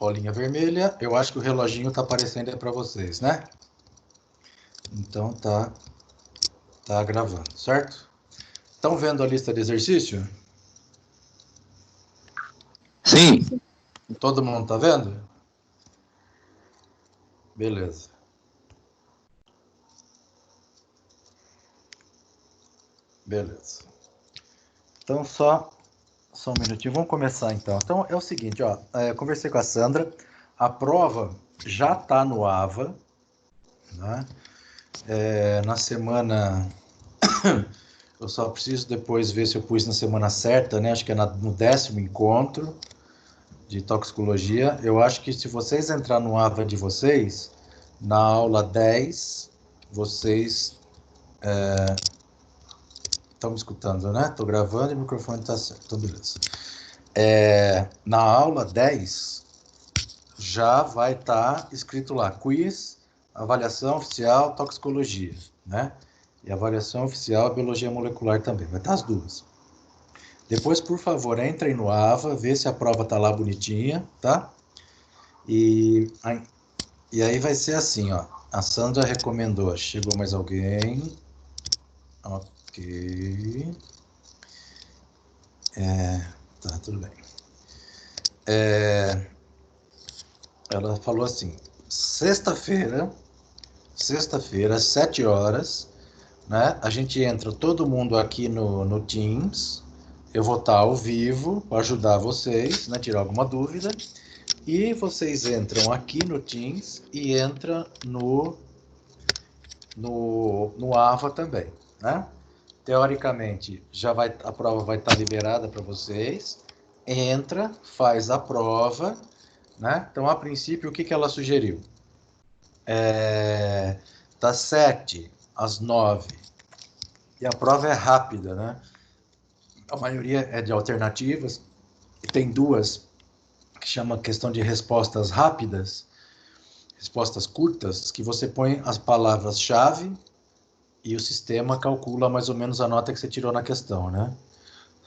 bolinha vermelha. Eu acho que o reloginho está aparecendo aí para vocês, né? Então tá gravando, certo? Estão vendo a lista de exercício? Sim. Todo mundo tá vendo? Beleza. Beleza. Então só um minutinho, vamos começar então. Então é o seguinte, ó, conversei com a Sandra, a prova já tá no AVA, né? Na semana, eu só preciso depois ver se eu pus na semana certa, né? Acho que é no 10º encontro de toxicologia. Eu acho que se vocês entrar no AVA de vocês, na aula 10, vocês estão me escutando, né? Estou gravando e o microfone está certo, então beleza. Na aula 10, já vai estar escrito lá, quiz, avaliação oficial, toxicologia, né? E avaliação oficial, biologia molecular também, vai estar as duas. Depois, por favor, entrem no AVA, vê se a prova está lá bonitinha, tá? E aí vai ser assim, ó. A Sandra recomendou, chegou mais alguém. Ok. Tá, tudo bem. Ela falou assim, sexta-feira, às 7 horas, né? A gente entra todo mundo aqui no Teams. Eu vou estar ao vivo para ajudar vocês, né? Tirar alguma dúvida. E vocês entram aqui no Teams e entram no AVA também, né? Teoricamente, a prova vai estar liberada para vocês. Entra, faz a prova, né? Então, a princípio, o que ela sugeriu? Das 7 às 9. E a prova é rápida, né? A maioria é de alternativas. E tem duas que chama questão de respostas rápidas, respostas curtas, que você põe as palavras-chave e o sistema calcula mais ou menos a nota que você tirou na questão, né?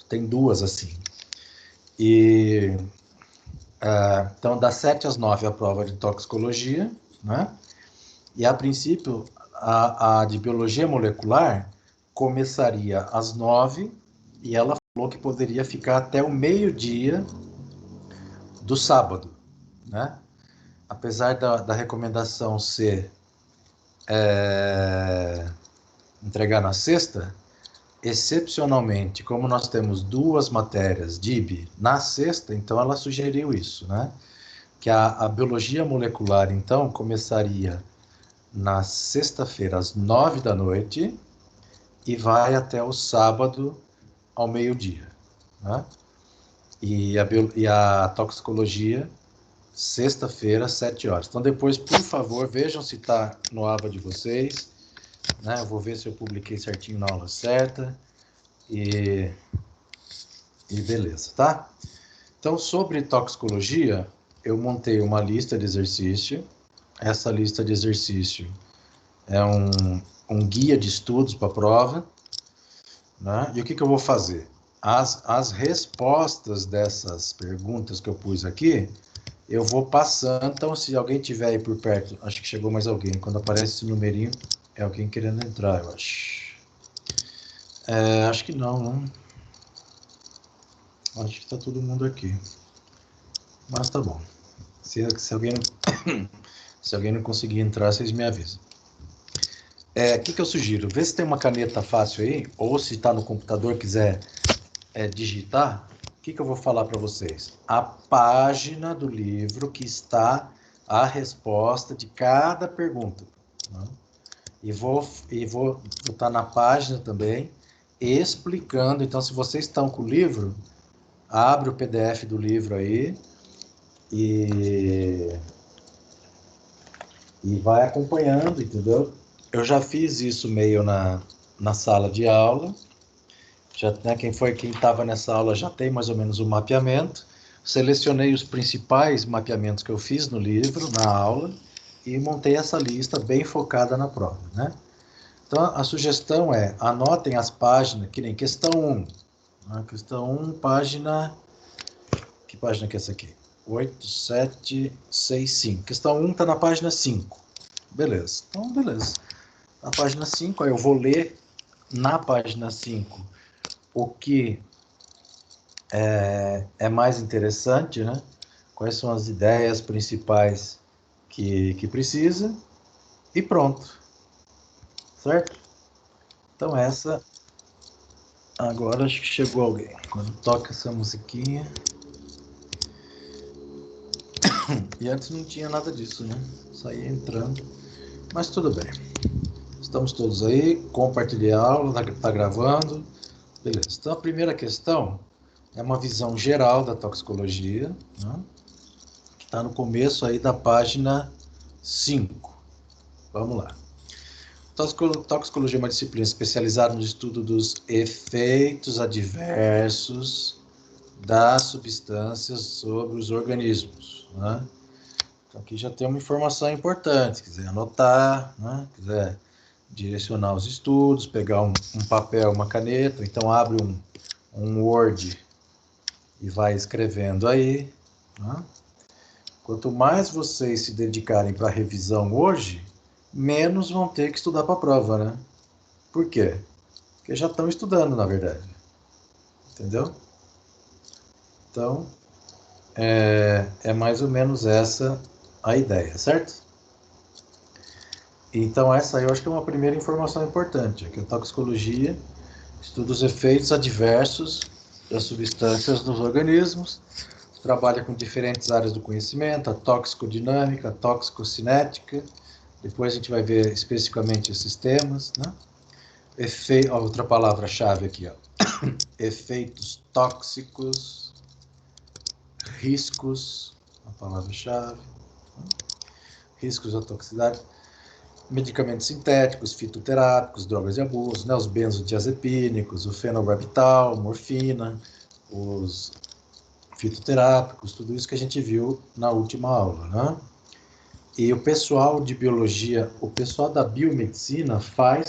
Tem duas assim. Então, das 7 às 9 a prova de toxicologia, né? E, a princípio, a de biologia molecular começaria às 9 e ela falou que poderia ficar até o meio-dia do sábado, né? Apesar da recomendação ser entregar na sexta, excepcionalmente, como nós temos duas matérias DIB na sexta, então ela sugeriu isso, né? Que a biologia molecular, então, começaria na sexta-feira, às 9 da noite, e vai até o sábado, ao meio-dia, né? E a toxicologia, sexta-feira, às 7 horas. Então, depois, por favor, vejam se está no aba de vocês, né? Eu vou ver se eu publiquei certinho na aula certa, e beleza, tá? Então, sobre toxicologia, eu montei uma lista de exercício. Essa lista de exercício é um guia de estudos para a prova, né? E o que eu vou fazer? As respostas dessas perguntas que eu pus aqui, eu vou passando. Então, se alguém tiver aí por perto, acho que chegou mais alguém. Quando aparece esse numerinho, é alguém querendo entrar, eu acho. Acho que não, né? Acho que tá todo mundo aqui. Mas tá bom. Se alguém não conseguir entrar, vocês me avisam. O que eu sugiro? Vê se tem uma caneta fácil aí, ou se está no computador quiser digitar. O que eu vou falar para vocês? A página do livro que está a resposta de cada pergunta, né? E vou botar na página também, explicando. Então, se vocês estão com o livro, abre o PDF do livro aí e vai acompanhando, entendeu? Eu já fiz isso meio na sala de aula. Já, né, quem estava nessa aula já tem mais ou menos o mapeamento. Selecionei os principais mapeamentos que eu fiz no livro, na aula, e montei essa lista bem focada na prova, né? Então, a sugestão é, anotem as páginas, que nem questão 1. Questão 1, página... Que página que é essa aqui? 8765. Questão 1 está na página 5. Beleza. Então, beleza. Na página 5, aí eu vou ler na página 5 o que é mais interessante, né? Quais são as ideias principais que precisa, e pronto. Certo? Então essa... Agora acho que chegou alguém. Quando toca essa musiquinha... E antes não tinha nada disso, né? Só ia entrando. Mas tudo bem. Estamos todos aí. Compartilhei a aula, tá gravando. Beleza. Então a primeira questão é uma visão geral da toxicologia, né? Que está no começo aí da página 5. Vamos lá. Toxicologia é uma disciplina especializada no estudo dos efeitos adversos das substâncias sobre os organismos, né? Então aqui já tem uma informação importante, se quiser anotar, né? Quiser direcionar os estudos, pegar um papel, uma caneta, então abre um Word e vai escrevendo aí, né? Quanto mais vocês se dedicarem para a revisão hoje, menos vão ter que estudar para a prova, né? Por quê? Porque já estão estudando, na verdade. Entendeu? Então, é mais ou menos essa a ideia, certo? Então, essa aí eu acho que é uma primeira informação importante, que a toxicologia estuda os efeitos adversos das substâncias nos organismos, trabalha com diferentes áreas do conhecimento, a toxicodinâmica, a toxicocinética, depois a gente vai ver especificamente esses temas, né? Outra palavra-chave aqui, ó. Efeitos tóxicos, riscos, a palavra-chave, né? Riscos da toxicidade, medicamentos sintéticos, fitoterápicos, drogas de abuso, né? Os benzodiazepínicos, o fenobarbital, morfina, os fitoterápicos, tudo isso que a gente viu na última aula, né? E o pessoal de biologia, o pessoal da biomedicina vai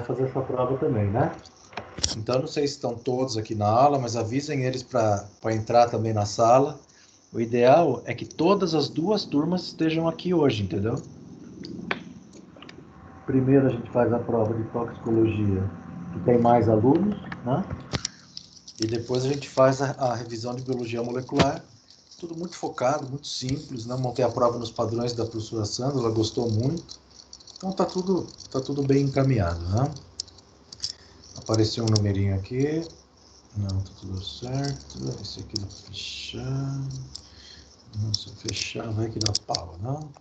fazer essa prova também, né? Então, não sei se estão todos aqui na aula, mas avisem eles para entrar também na sala. O ideal é que todas as duas turmas estejam aqui hoje, entendeu? Primeiro a gente faz a prova de toxicologia, que tem mais alunos, né? E depois a gente faz a revisão de biologia molecular. Tudo muito focado, muito simples, né? Montei a prova nos padrões da professora Sandra, ela gostou muito. Então tá tudo bem encaminhado, né? Apareceu um numerinho aqui. Não, tá tudo certo. Esse aqui dá pra fechar. Não, se eu fechar vai que dá pau, não?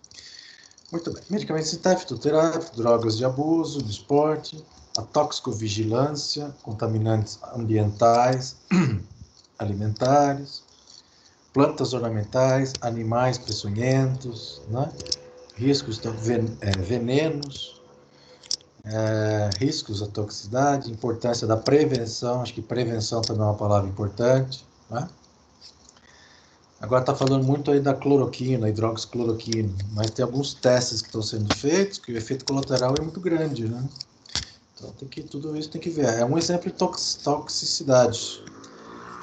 Muito bem. Medicamentos sintéticos, fitoterápicos, drogas de abuso, do esporte, a toxicovigilância, contaminantes ambientais, alimentares, plantas ornamentais, animais peçonhentos, né? Riscos de venenos, riscos da toxicidade, importância da prevenção, acho que prevenção também é uma palavra importante, né? Agora está falando muito aí da cloroquina, hidroxicloroquina, mas tem alguns testes que estão sendo feitos que o efeito colateral é muito grande, né? Então tudo isso tem que ver. É um exemplo de toxicidade,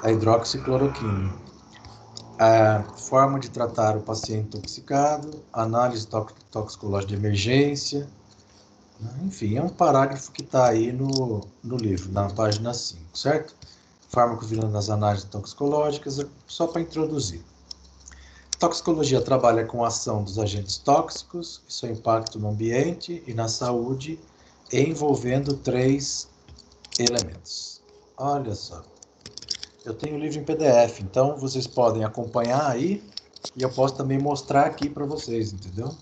a hidroxicloroquina. A forma de tratar o paciente intoxicado, análise toxicológica de emergência, né? Enfim, é um parágrafo que está aí no livro, na página 5, certo? Farmacovigilância das análises toxicológicas, só para introduzir. Toxicologia trabalha com a ação dos agentes tóxicos e seu impacto no ambiente e na saúde, envolvendo 3 elementos. Olha só. Eu tenho o livro em PDF, então vocês podem acompanhar aí e eu posso também mostrar aqui para vocês, entendeu?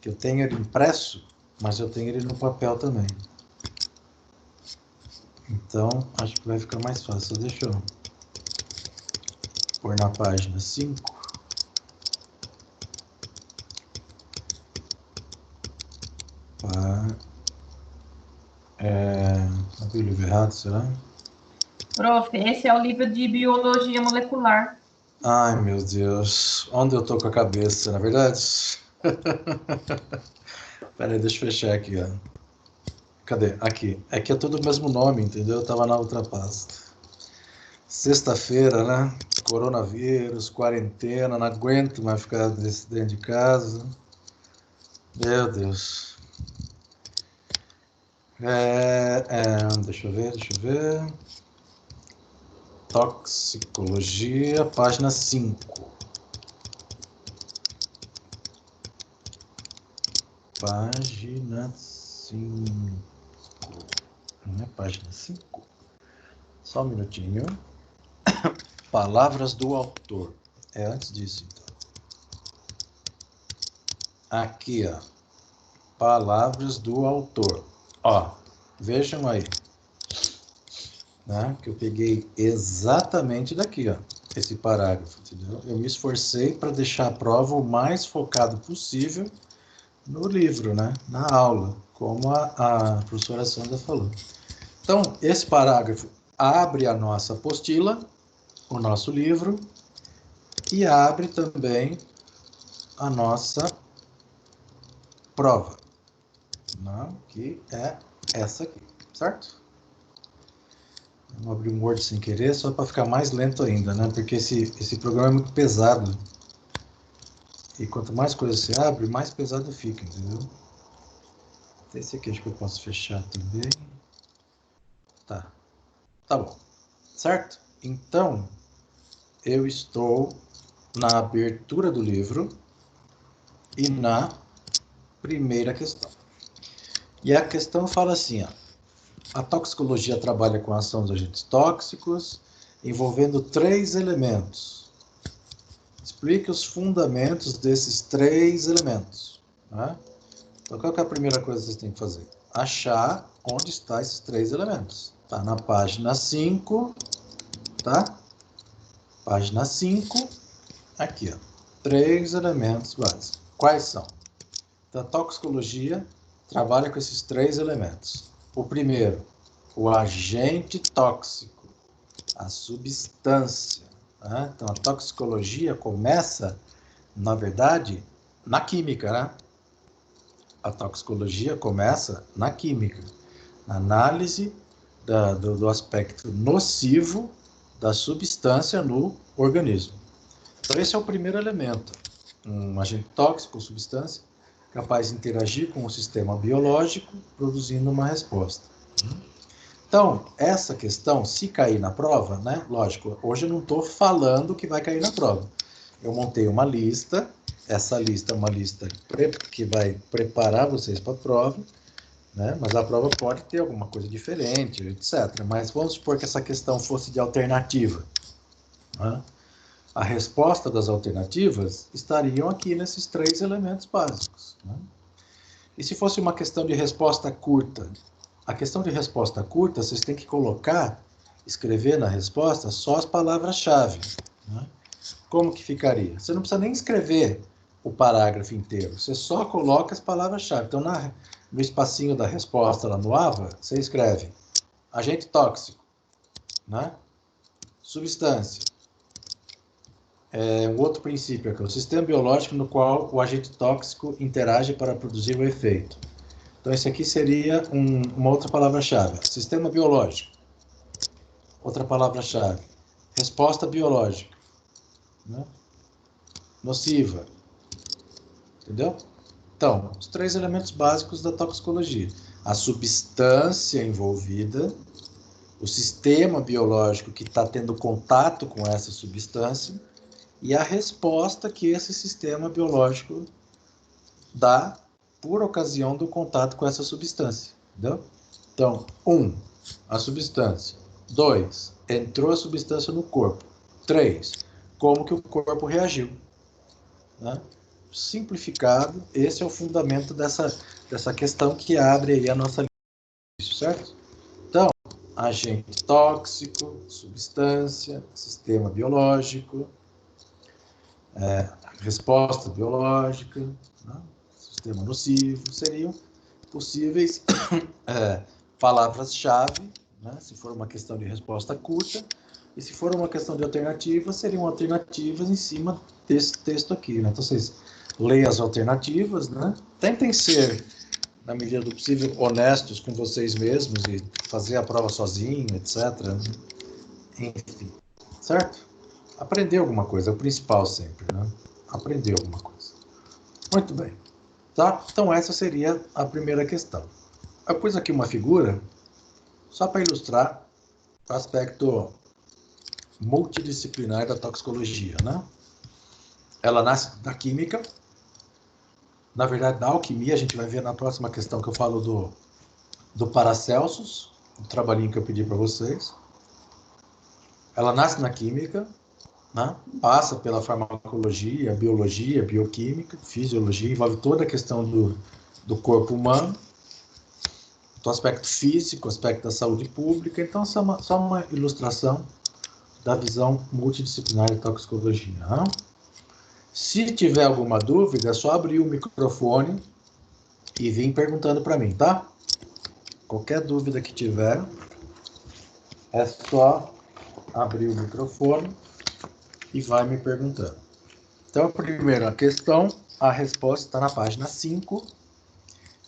Que eu tenho ele impresso, mas eu tenho ele no papel também. Então, acho que vai ficar mais fácil. Deixa eu pôr na página 5. Abri o livro errado, será? Prof, esse é o livro de biologia molecular. Ai, meu Deus. Onde eu tô com a cabeça, na verdade? Peraí, deixa eu fechar aqui, ó. Cadê? Aqui. É tudo o mesmo nome, entendeu? Eu tava na outra pasta. Sexta-feira, né? coronavírus, quarentena, não aguento mais ficar dentro de casa. Meu Deus. Deixa eu ver. Toxicologia, página 5. Página 5. Não é página 5? Só um minutinho. Palavras do autor. É antes disso, então. Aqui, ó. Palavras do autor. Ó, vejam aí. Né? Que eu peguei exatamente daqui, ó. Esse parágrafo, entendeu? Eu me esforcei para deixar a prova o mais focado possível no livro, né? Na aula, como a professora Sandra falou. Então, esse parágrafo abre a nossa apostila, o nosso livro, e abre também a nossa prova, né? Que é essa aqui, certo? Vou abrir um Word sem querer, só para ficar mais lento ainda, né? Porque esse programa é muito pesado. E quanto mais coisa você abre, mais pesado fica, entendeu? Esse aqui acho que eu posso fechar também. Tá bom. Certo? Então, eu estou na abertura do livro e na primeira questão. E a questão fala assim, ó. A toxicologia trabalha com a ação dos agentes tóxicos, envolvendo 3 elementos. Explique os fundamentos desses 3 elementos. Né? Então, qual que é a primeira coisa que vocês têm que fazer? Achar onde estão esses 3 elementos. Está na página 5, tá? Página 5, aqui, ó. 3 elementos básicos. Quais são? Então, a toxicologia trabalha com esses 3 elementos. O primeiro, o agente tóxico, a substância. Né? Então, a toxicologia começa, na verdade, na química, né? A toxicologia começa na química, na análise do aspecto nocivo da substância no organismo. Então, esse é o primeiro elemento. Um agente tóxico, substância, capaz de interagir com o sistema biológico, produzindo uma resposta. Então, essa questão, se cair na prova, né? Lógico, hoje eu não estou falando que vai cair na prova. Eu montei uma lista, essa lista é uma lista que vai preparar vocês para a prova, né? Mas a prova pode ter alguma coisa diferente, etc. Mas vamos supor que essa questão fosse de alternativa. Né? A resposta das alternativas estariam aqui nesses 3 elementos básicos. Né? E se fosse uma questão de resposta curta? A questão de resposta curta, vocês têm que escrever na resposta só as palavras-chave. Né? Como que ficaria? Você não precisa nem escrever o parágrafo inteiro, você só coloca as palavras-chave. Então, no espacinho da resposta, lá no AVA, você escreve agente tóxico, né? Substância. Um outro princípio aqui, o sistema biológico no qual o agente tóxico interage para produzir o efeito. Então, esse aqui seria uma outra palavra-chave. Sistema biológico. Outra palavra-chave. Resposta biológica. Né? Nociva. Entendeu? Então, os 3 elementos básicos da toxicologia. A substância envolvida, o sistema biológico que está tendo contato com essa substância e a resposta que esse sistema biológico dá por ocasião do contato com essa substância. Entendeu? Então, 1, a substância. 2, entrou a substância no corpo. 3, como que o corpo reagiu. Né? Simplificado, esse é o fundamento dessa questão que abre aí a nossa lista, certo? Então, agente tóxico, substância, sistema biológico, resposta biológica, né? Sistema nocivo, seriam possíveis palavras-chave, né? Se for uma questão de resposta curta, e se for uma questão de alternativa, seriam alternativas em cima desse texto aqui, né? Então, vocês leiam as alternativas, né? Tentem ser, na medida do possível, honestos com vocês mesmos e fazer a prova sozinho, etc. Enfim, certo? Aprender alguma coisa, é o principal sempre, né? Aprender alguma coisa. Muito bem. Tá? Então, essa seria a primeira questão. Eu pus aqui uma figura, só para ilustrar o aspecto multidisciplinar da toxicologia, né? Ela nasce da química, na verdade, da alquimia. A gente vai ver na próxima questão que eu falo do Paracelsus, o trabalhinho que eu pedi para vocês. Ela nasce na química, né? Passa pela farmacologia, biologia, bioquímica, fisiologia, envolve toda a questão do corpo humano, do aspecto físico, aspecto da saúde pública. Então, só uma ilustração da visão multidisciplinar de toxicologia. Né? Se tiver alguma dúvida, é só abrir o microfone e vir perguntando para mim, tá? Qualquer dúvida que tiver, é só abrir o microfone e vai me perguntando. Então, a primeira questão, a resposta está na página 5.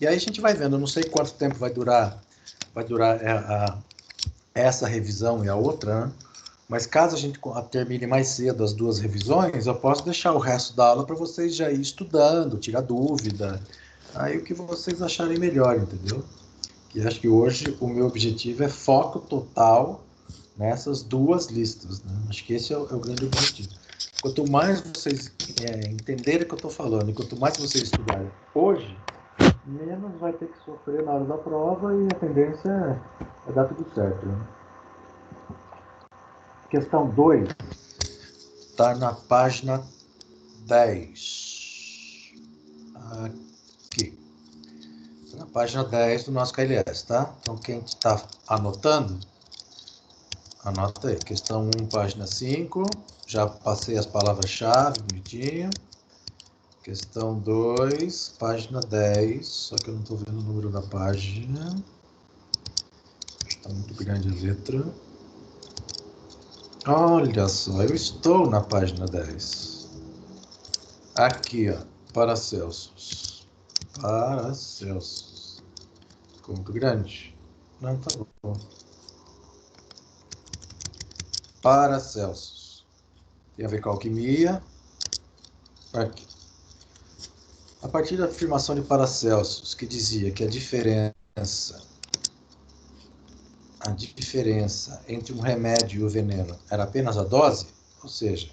E aí a gente vai vendo, eu não sei quanto tempo vai durar essa revisão e a outra, né? Mas caso a gente termine mais cedo as duas revisões, eu posso deixar o resto da aula para vocês já ir estudando, tirar dúvida, aí o que vocês acharem melhor, entendeu? Que acho que hoje o meu objetivo é foco total nessas duas listas, né? Acho que esse é o grande objetivo. Quanto mais vocês entenderem o que eu estou falando, e quanto mais vocês estudarem hoje, menos vai ter que sofrer na hora da prova e a tendência é dar tudo certo, né? Questão 2 está na página 10. Aqui. Na página 10 do nosso KLS, tá? Então, quem está anotando, anota aí. Questão 1, página 5. Já passei as palavras-chave, bonitinho. Questão 2, página 10. Só que eu não estou vendo o número da página. Está muito grande a letra. Olha só, eu estou na página 10. Aqui, ó, Paracelsus. Paracelsus. Ficou muito grande? Não, tá bom. Paracelsus. Tem a ver com a alquimia. Aqui. A partir da afirmação de Paracelsus, que dizia que a diferença entre um remédio e o veneno era apenas a dose, ou seja,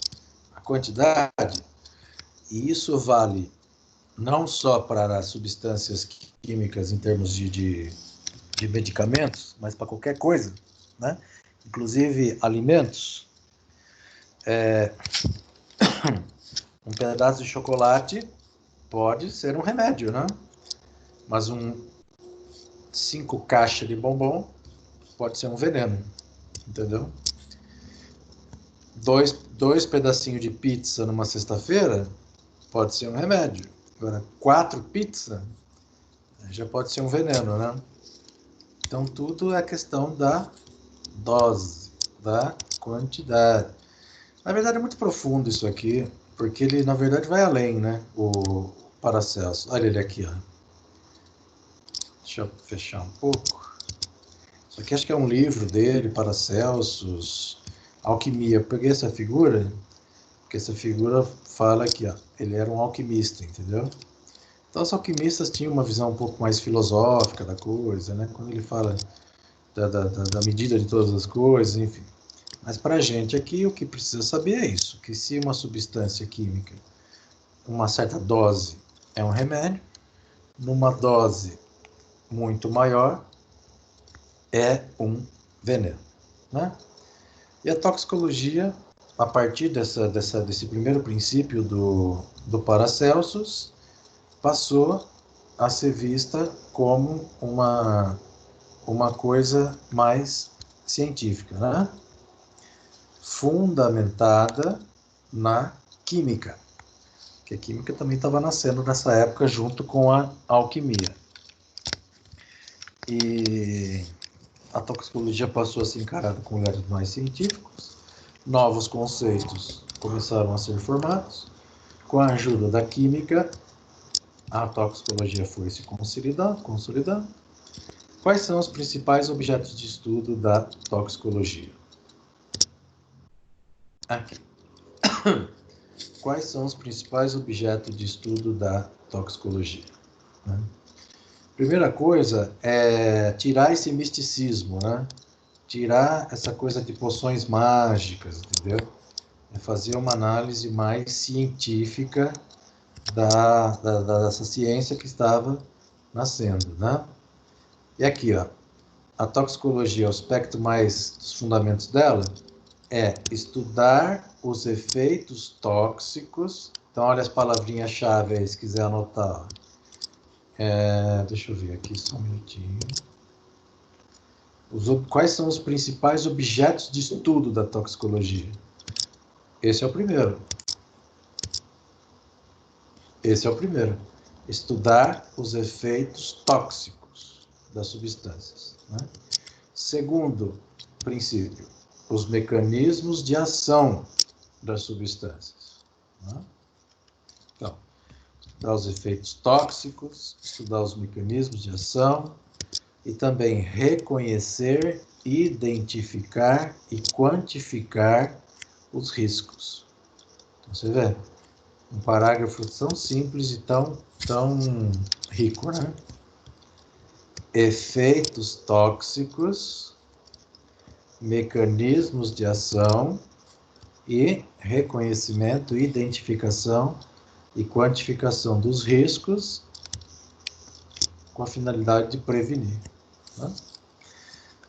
a quantidade, e isso vale não só para as substâncias químicas em termos de medicamentos, mas para qualquer coisa, né? Inclusive alimentos. Um pedaço de chocolate pode ser um remédio, né? Mas 5 caixas de bombom pode ser um veneno, entendeu? Dois pedacinhos de pizza numa sexta-feira pode ser um remédio. Agora, 4 pizzas já pode ser um veneno, né? Então, tudo é questão da dose, da quantidade. Na verdade, é muito profundo isso aqui, porque ele, na verdade, vai além, né? O Paracelsus. Olha ele aqui, ó. Deixa eu fechar um pouco. Isso aqui acho que é um livro dele, Paracelsus, Alquimia. Eu peguei essa figura, porque essa figura fala que ele era um alquimista, entendeu? Então, os alquimistas tinham uma visão um pouco mais filosófica da coisa, né? Quando ele fala da medida de todas as coisas, enfim. Mas para a gente aqui, o que precisa saber é isso, que se uma substância química, uma certa dose, é um remédio, numa dose muito maior, é um veneno, né? E a toxicologia, a partir desse primeiro princípio do Paracelsus, passou a ser vista como uma coisa mais científica, né? Fundamentada na química, que a química também estava nascendo nessa época junto com a alquimia. E a toxicologia passou a ser encarada com olhares mais científicos, novos conceitos começaram a ser formados, com a ajuda da química, a toxicologia foi se consolidando. Quais são os principais objetos de estudo da toxicologia? Aqui. quais são os principais objetos de estudo da toxicologia? Né? Primeira coisa é tirar esse misticismo, né? Tirar essa coisa de poções mágicas, entendeu? É fazer uma análise mais científica dessa ciência que estava nascendo, né? E aqui, ó, a toxicologia, o aspecto mais dos fundamentos dela é estudar os efeitos tóxicos. Então, olha as palavrinhas-chave aí, se quiser anotar. Deixa eu ver aqui só um minutinho. Quais são os principais objetos de estudo da toxicologia? Esse é o primeiro. Esse é o primeiro. Estudar os efeitos tóxicos das substâncias. Né? Segundo princípio, os mecanismos de ação das substâncias. Né? Então, estudar os efeitos tóxicos, estudar os mecanismos de ação e também reconhecer, identificar e quantificar os riscos. Então, você vê, um parágrafo tão simples e tão rico, né? Efeitos tóxicos, mecanismos de ação e reconhecimento, identificação e quantificação dos riscos com a finalidade de prevenir. Né?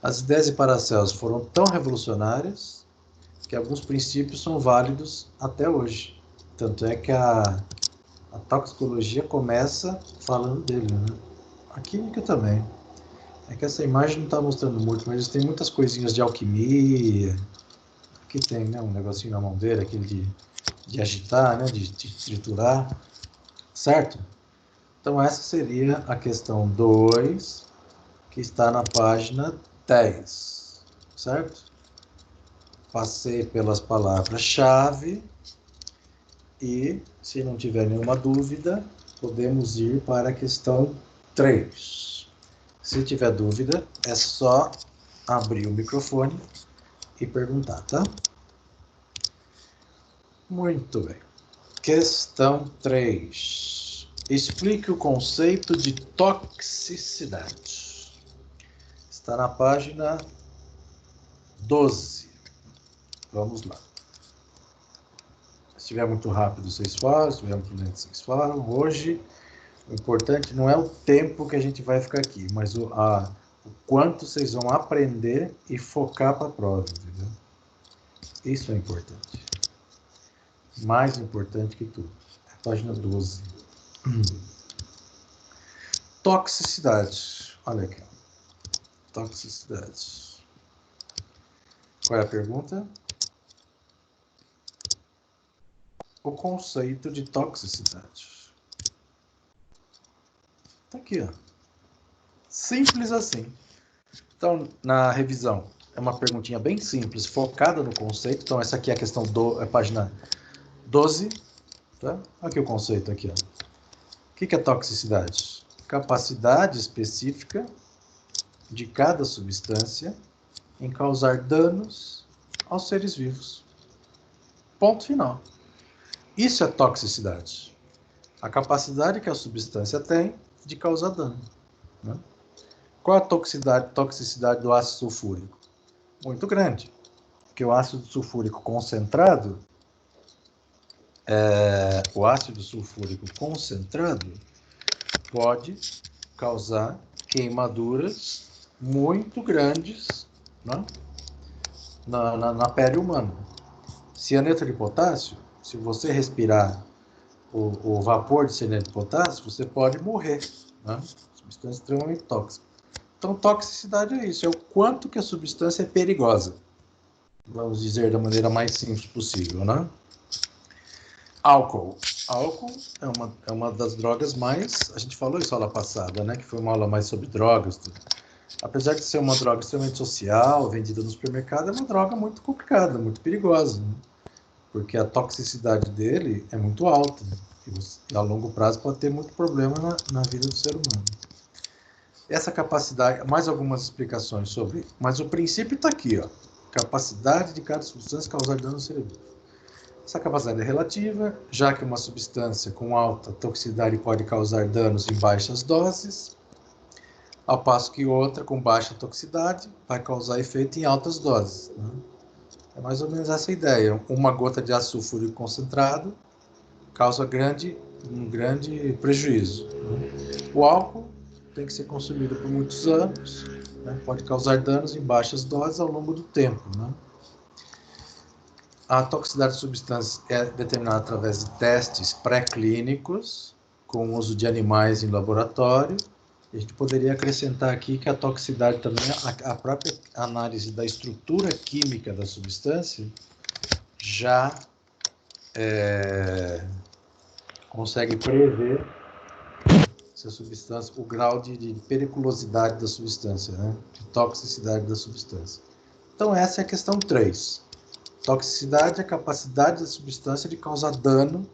As ideias de Paracelso foram tão revolucionárias que alguns princípios são válidos até hoje. Tanto é que a toxicologia começa falando dele, né? A química também. É que essa imagem não está mostrando muito, mas tem muitas coisinhas de alquimia. Aqui tem, né, um negocinho na mão dele, aquele de agitar, né, de triturar. Certo? Então essa seria a questão 2, que está na página 10. Certo? Passei pelas palavras-chave. E, se não tiver nenhuma dúvida, podemos ir para a questão 3. Se tiver dúvida, é só abrir o microfone e perguntar, tá? Muito bem. Questão 3. Explique o conceito de toxicidade. Está na página 12. Vamos lá. Se estiver muito rápido, vocês falam. Se estiver muito lento, vocês falam. Hoje, o importante não é o tempo que a gente vai ficar aqui, mas o quanto vocês vão aprender e focar para a prova, entendeu? Isso é importante. Mais importante que tudo. Página 12. Toxicidade. Olha aqui. Toxicidade. Qual é a pergunta? O conceito de toxicidade. Tá aqui, ó. Simples assim. Então, na revisão, é uma perguntinha bem simples, focada no conceito. Então, essa aqui é a questão página 12. Tá? Aqui o conceito, aqui, ó. O que é toxicidade? Capacidade específica de cada substância em causar danos aos seres vivos. Ponto final. Isso é toxicidade. A capacidade que a substância tem de causar dano. Né? Qual a toxicidade do ácido sulfúrico? Muito grande. Porque o ácido sulfúrico concentrado, pode causar queimaduras muito grandes, né? na pele humana. Cianeto de potássio, se você respirar o vapor de cianeto de potássio, você pode morrer. Né? Substância extremamente tóxica. Então, toxicidade é isso, é o quanto que a substância é perigosa. Vamos dizer da maneira mais simples possível, né? Álcool. Álcool é uma das drogas mais... A gente falou isso na aula passada, né? Que foi uma aula mais sobre drogas. Tudo. Apesar de ser uma droga extremamente social, vendida no supermercado, é uma droga muito complicada, muito perigosa. Né? Porque a toxicidade dele é muito alta. Né? E a longo prazo pode ter muito problema na vida do ser humano. Essa capacidade, mais algumas explicações sobre... Mas o princípio está aqui, ó. Capacidade de cada substância causar dano no cérebro. Essa capacidade é relativa, já que uma substância com alta toxicidade pode causar danos em baixas doses, ao passo que outra com baixa toxicidade vai causar efeito em altas doses, né? É mais ou menos essa ideia. Uma gota de ácido sulfúrico concentrado causa um grande prejuízo, né? O álcool tem que ser consumido por muitos anos, né? Pode causar danos em baixas doses ao longo do tempo, né? A toxicidade de substâncias é determinada através de testes pré-clínicos, com o uso de animais em laboratório. A gente poderia acrescentar aqui que a toxicidade também, a própria análise da estrutura química da substância, já consegue prever se a substância, o grau de periculosidade da substância, né? De toxicidade da substância. Então, essa é a questão 3. Toxicidade é a capacidade da substância de causar dano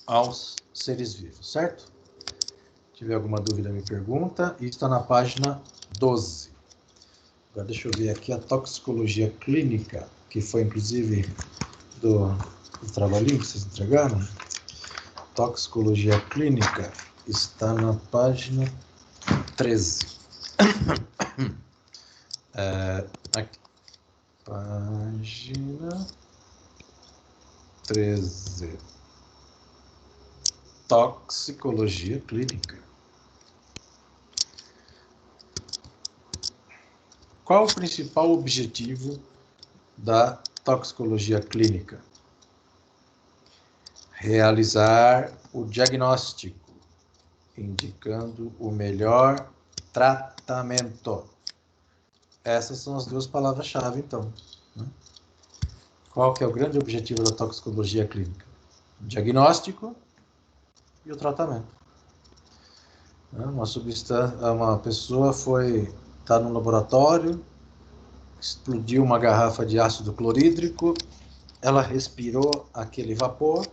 aos seres vivos, certo? Se tiver alguma dúvida, me pergunta. Isso está na página 12. Agora, deixa eu ver aqui a toxicologia clínica, que foi, inclusive, do trabalhinho que vocês entregaram. Toxicologia clínica está na página 13. Aqui. Página 13. Toxicologia clínica. Qual o principal objetivo da toxicologia clínica? Realizar o diagnóstico, indicando o melhor tratamento. Essas são as duas palavras-chave, então, né? Qual que é o grande objetivo da toxicologia clínica? O diagnóstico e o tratamento. Uma pessoa está no laboratório, explodiu uma garrafa de ácido clorídrico, ela respirou aquele vapor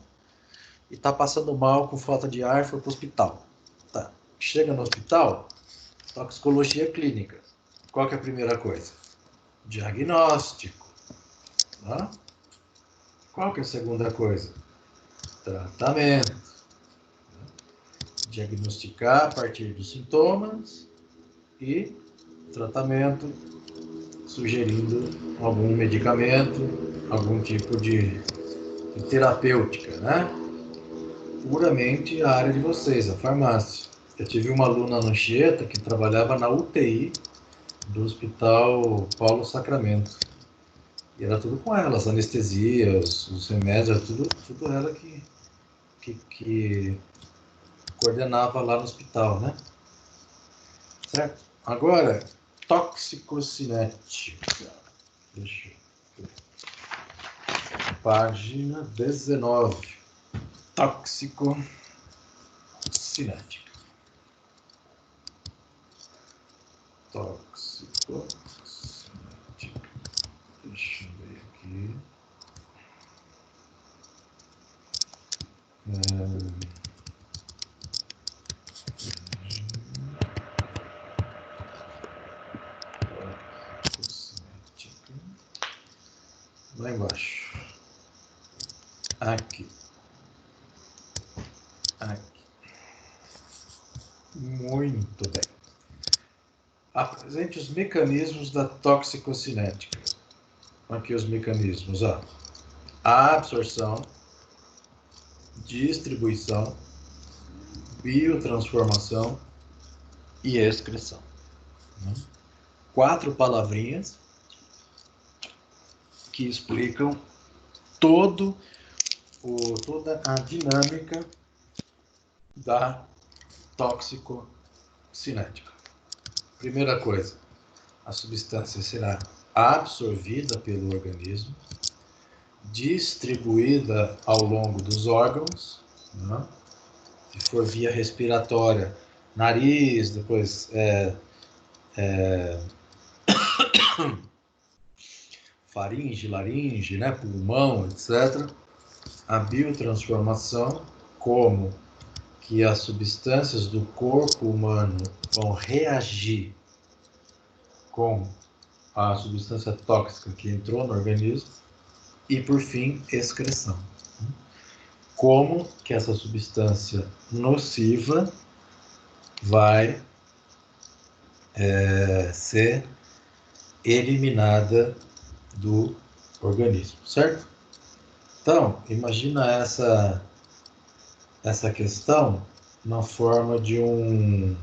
e está passando mal com falta de ar e foi para o hospital. Tá. Chega no hospital, toxicologia clínica. Qual que é a primeira coisa? Diagnóstico. Tá? Qual que é a segunda coisa? Tratamento. Diagnosticar a partir dos sintomas e tratamento, sugerindo algum medicamento, algum tipo de terapêutica, né? Puramente a área de vocês, a farmácia. Eu tive uma aluna no Anchieta que trabalhava na UTI do Hospital Paulo Sacramento. E era tudo com ela, as anestesias, os remédios, tudo ela que coordenava lá no hospital, né? Certo? Agora, toxicocinética. Deixa eu ver. Página 19. Toxicocinética. Toxicocinética. Deixa eu ver aqui. Lá embaixo. Aqui. Muito bem. Apresente os mecanismos da toxicocinética. Aqui os mecanismos. Ó. A absorção, distribuição, biotransformação e excreção. 4 palavrinhas que explicam toda a dinâmica da toxicocinética. Primeira coisa, a substância será absorvida pelo organismo, distribuída ao longo dos órgãos, né? Se for via respiratória, nariz, depois faringe, laringe, né? Pulmão, etc. A biotransformação, como que as substâncias do corpo humano vão reagir com a substância tóxica que entrou no organismo, e, por fim, excreção. Como que essa substância nociva vai ser eliminada do organismo, certo? Então, imagina essa questão na forma de uma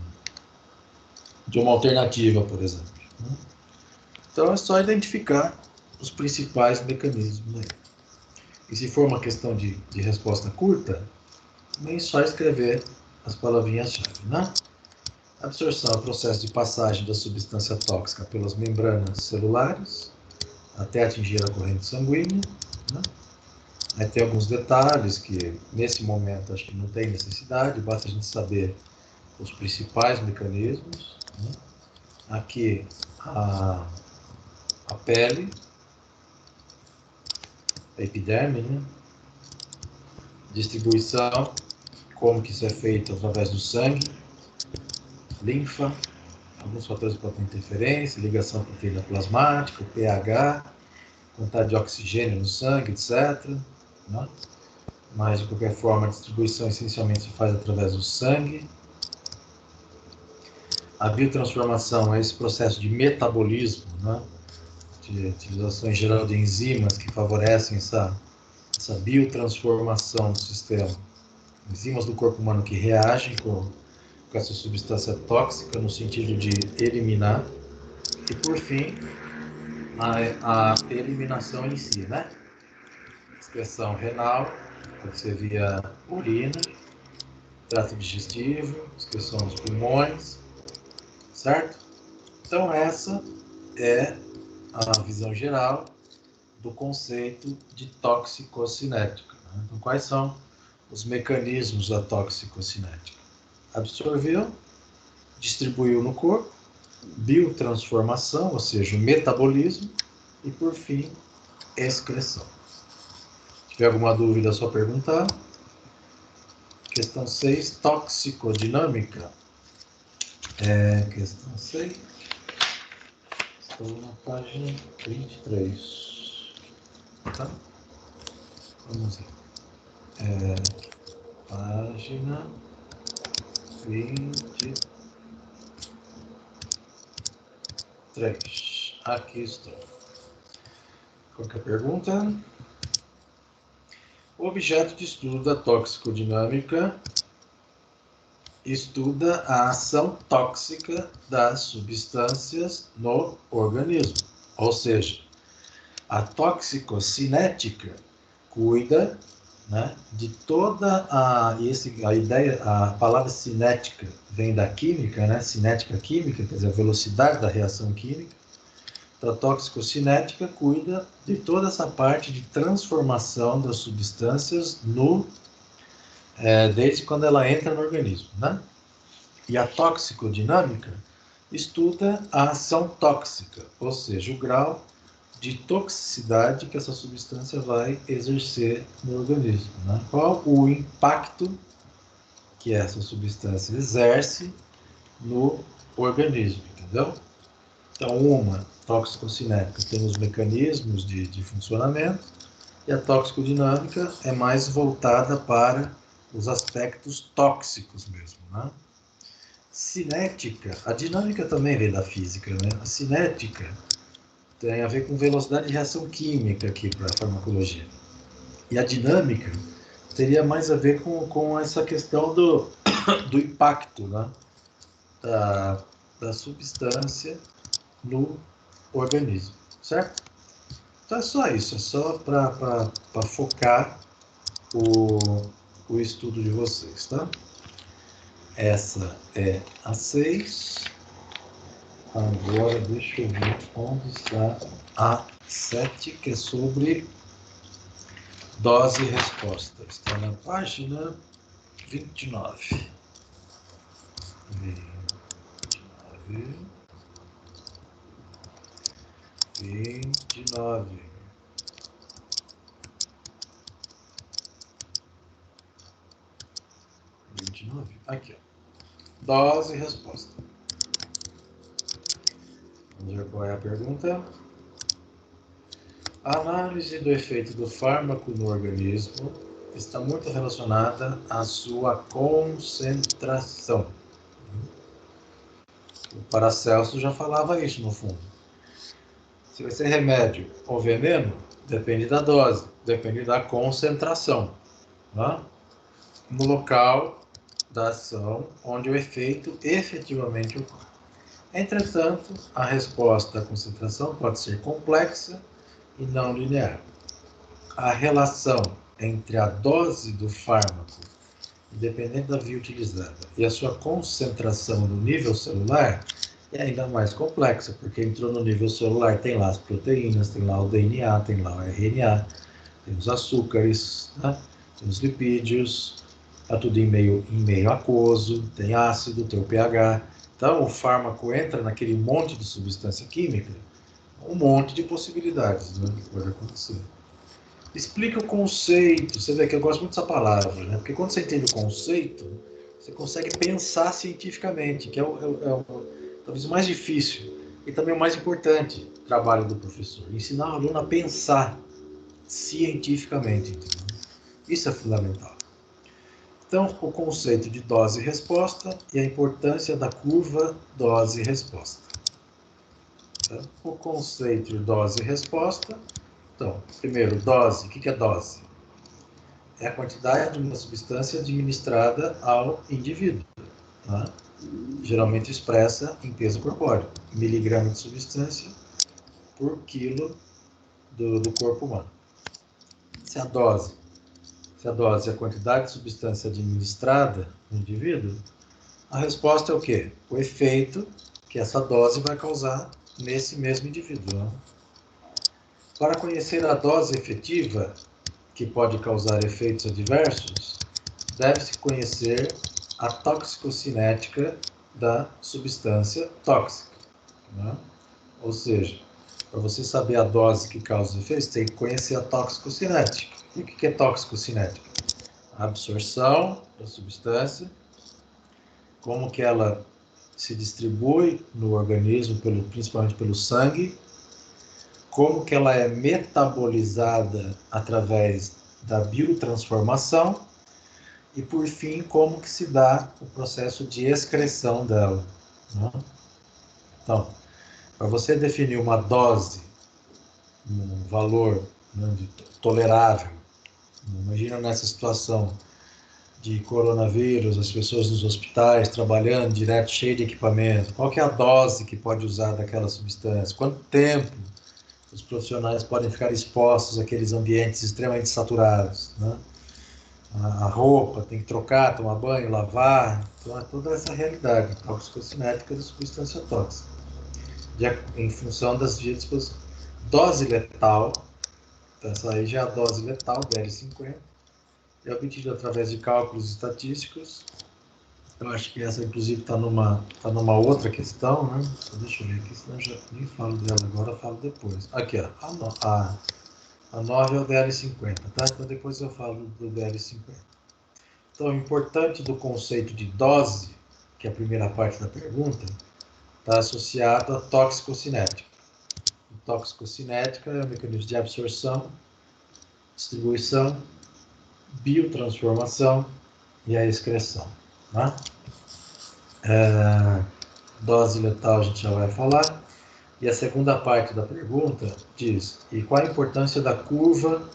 alternativa, por exemplo. Então, é só identificar os principais mecanismos aí. E se for uma questão de resposta curta, também é só escrever as palavrinhas-chave, né? Absorção é o processo de passagem da substância tóxica pelas membranas celulares até atingir a corrente sanguínea, né? Aí tem alguns detalhes que, nesse momento, acho que não tem necessidade, basta a gente saber os principais mecanismos, né? Aqui, a pele, a epiderme, né? Distribuição, como que isso é feito através do sangue, linfa, alguns fatores podem ter interferência, ligação proteína plasmática, o pH, quantidade de oxigênio no sangue, etc. Né? Mas, de qualquer forma, a distribuição essencialmente se faz através do sangue. A biotransformação é esse processo de metabolismo, né? De utilização em geral de enzimas que favorecem essa biotransformação do sistema. Enzimas do corpo humano que reagem com essa substância tóxica no sentido de eliminar. E, por fim, a eliminação em si, né? Excreção renal, pode ser via urina, trato digestivo, excreção dos pulmões, certo? Então, essa é a visão geral do conceito de toxicocinética. Né? Então, quais são os mecanismos da toxicocinética? Absorveu, distribuiu no corpo, biotransformação, ou seja, o metabolismo, e, por fim, excreção. Se tiver alguma dúvida, é só perguntar. Questão 6, toxicodinâmica. Questão 6. Estou na página 23. Tá? Vamos ver. Página 23. Aqui estou. Qualquer pergunta? O objeto de estudo da toxicodinâmica estuda a ação tóxica das substâncias no organismo. Ou seja, a toxicocinética cuida, né, de toda a ideia, a palavra cinética vem da química, né, cinética química, quer dizer, a velocidade da reação química. Então, a toxicocinética cuida de toda essa parte de transformação das substâncias desde quando ela entra no organismo, né? E a toxicodinâmica estuda a ação tóxica, ou seja, o grau de toxicidade que essa substância vai exercer no organismo, né? Qual o impacto que essa substância exerce no organismo, entendeu? Então, uma toxicocinética tem os mecanismos de funcionamento, e a toxicodinâmica é mais voltada para os aspectos tóxicos mesmo, né? Cinética, a dinâmica também vem da física, né? A cinética tem a ver com velocidade de reação química aqui para a farmacologia. E a dinâmica teria mais a ver com essa questão do impacto, né? da substância no organismo, certo? Então é só isso, é só para focar o estudo de vocês, tá? Essa é a 6. Agora deixa eu ver onde está a 7, que é sobre dose e resposta. Está na página 29. 29. Aqui, ó. Dose e resposta. Vamos ver qual é a pergunta. A análise do efeito do fármaco no organismo está muito relacionada à sua concentração. O Paracelso já falava isso, no fundo. Se vai ser remédio ou veneno, depende da dose, depende da concentração, tá? No local da ação, onde o efeito efetivamente ocorre. Entretanto, a resposta da concentração pode ser complexa e não linear. A relação entre a dose do fármaco, independente da via utilizada, e a sua concentração no nível celular é ainda mais complexa, porque entrou no nível celular, tem lá as proteínas, tem lá o DNA, tem lá o RNA, tem os açúcares, né? Tem os lipídios, está tudo em meio aquoso, tem ácido, tem o pH. Então, o fármaco entra naquele monte de substância química, um monte de possibilidades, né, que pode acontecer. Explica o conceito. Você vê que eu gosto muito dessa palavra, né? Porque quando você entende o conceito, você consegue pensar cientificamente, que é talvez o mais difícil e também o mais importante trabalho do professor. Ensinar o aluno a pensar cientificamente. Entendeu? Isso é fundamental. Então, o conceito de dose e resposta e a importância da curva dose e resposta. Então, o conceito de dose e resposta. Então, primeiro, dose. O que é dose? É a quantidade de uma substância administrada ao indivíduo, tá? Geralmente expressa em peso corpóreo, miligrama de substância por quilo do corpo humano. Se a dose é a quantidade de substância administrada no indivíduo, a resposta é o quê? O efeito que essa dose vai causar nesse mesmo indivíduo. Né? Para conhecer a dose efetiva, que pode causar efeitos adversos, deve-se conhecer a toxicocinética da substância tóxica. Né? Ou seja, para você saber a dose que causa os efeitos, tem que conhecer a toxicocinética. E o que é toxicocinética? A absorção da substância, como que ela se distribui no organismo, principalmente pelo sangue, como que ela é metabolizada através da biotransformação e, por fim, como que se dá o processo de excreção dela. Né? Então, para você definir uma dose, um valor, né, tolerável, imagina nessa situação de coronavírus, as pessoas nos hospitais trabalhando direto, cheio de equipamento, qual que é a dose que pode usar daquela substância? Quanto tempo os profissionais podem ficar expostos àqueles ambientes extremamente saturados, né? A roupa tem que trocar, tomar banho, lavar, então é toda essa realidade toxicocinética da substância tóxica, em função das vias de disposição. Dose letal, então essa aí já é a dose letal, BL50, é obtida através de cálculos estatísticos. Eu acho que essa, inclusive, está numa outra questão, né? Deixa eu ver aqui, senão eu já nem falo dela agora, eu falo depois. Aqui, ó, a 9 é o DL50, tá? Então depois eu falo do DL50. Então, o importante do conceito de dose, que é a primeira parte da pergunta, está associado à toxicocinética. A toxicocinética é o mecanismo de absorção, distribuição, biotransformação e a excreção. Né? Dose letal a gente já vai falar. E a segunda parte da pergunta diz: e qual a importância da curva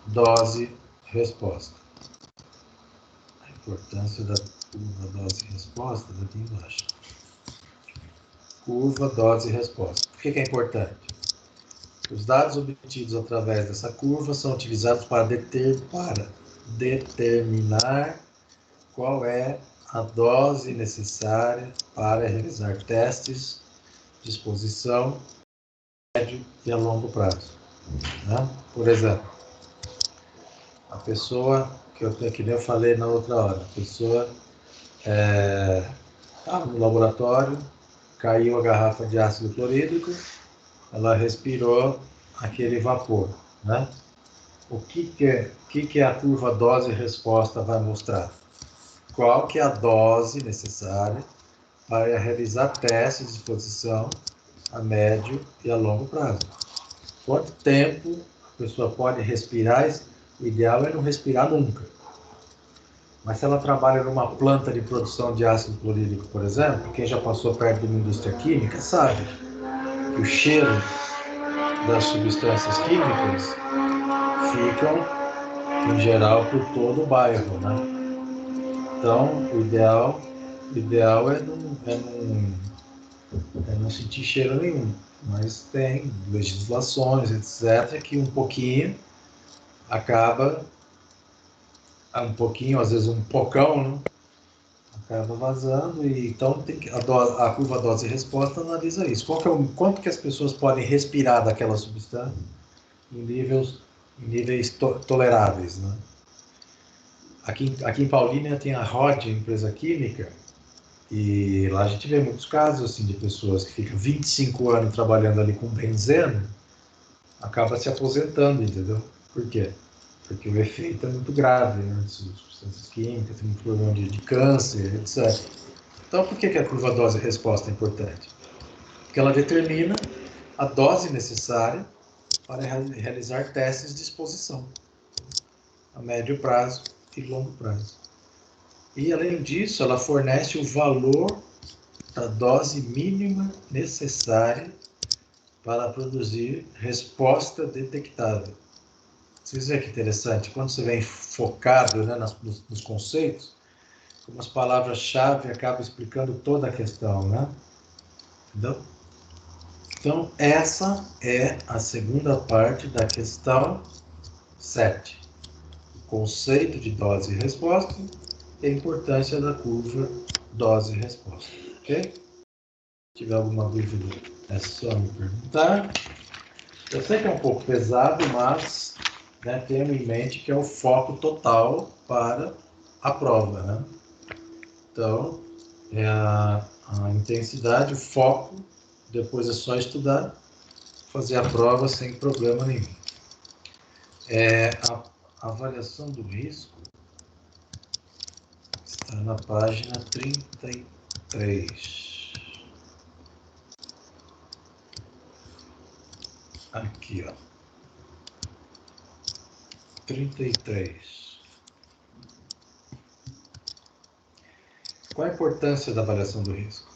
dose-resposta? A importância da curva dose-resposta está aqui embaixo. Curva dose-resposta. Por que é importante? Os dados obtidos através dessa curva são utilizados para determinar qual é a dose necessária para realizar testes de exposição a médio e a longo prazo. Né? Por exemplo, a pessoa, que nem eu falei na outra hora, a pessoa estava no laboratório, caiu a garrafa de ácido clorídrico, ela respirou aquele vapor. Né? O que a curva dose-resposta vai mostrar? Qual que é a dose necessária para realizar testes de exposição a médio e a longo prazo. Quanto tempo a pessoa pode respirar? O ideal é não respirar nunca. Mas se ela trabalha numa planta de produção de ácido clorídrico, por exemplo, quem já passou perto de uma indústria química sabe que o cheiro das substâncias químicas ficam, em geral, por todo o bairro, né? Então, o ideal é não sentir cheiro nenhum. Mas tem legislações, etc., que um pouquinho acaba, um pouquinho, às vezes um pocão, né? Acaba vazando, e então tem que, a curva dose-resposta analisa isso. Quanto que as pessoas podem respirar daquela substância em níveis toleráveis, né? Aqui em Paulínia tem a ROD, empresa química, e lá a gente vê muitos casos assim, de pessoas que ficam 25 anos trabalhando ali com benzeno, acaba se aposentando, entendeu? Por quê? Porque o efeito é muito grave, né? De substâncias químicas, tem muito problema de câncer, etc. Então, por que a curva dose-resposta é importante? Porque ela determina a dose necessária para realizar testes de exposição a médio prazo e longo prazo. E, além disso, ela fornece o valor da dose mínima necessária para produzir resposta detectável. Vocês veem que interessante? Quando você vem focado, né, nos conceitos, como as palavras-chave acabam explicando toda a questão, né? Entendeu? Então, essa é a segunda parte da questão 7. O conceito de dose e resposta e a importância da curva dose e resposta. Ok? Se tiver alguma dúvida, é só me perguntar. Eu sei que é um pouco pesado, mas, né, tenham em mente que é o foco total para a prova, né? Então, é a intensidade, o foco, depois é só estudar, fazer a prova sem problema nenhum. A avaliação do risco está na página 33. Aqui, ó. 33. Qual a importância da avaliação do risco?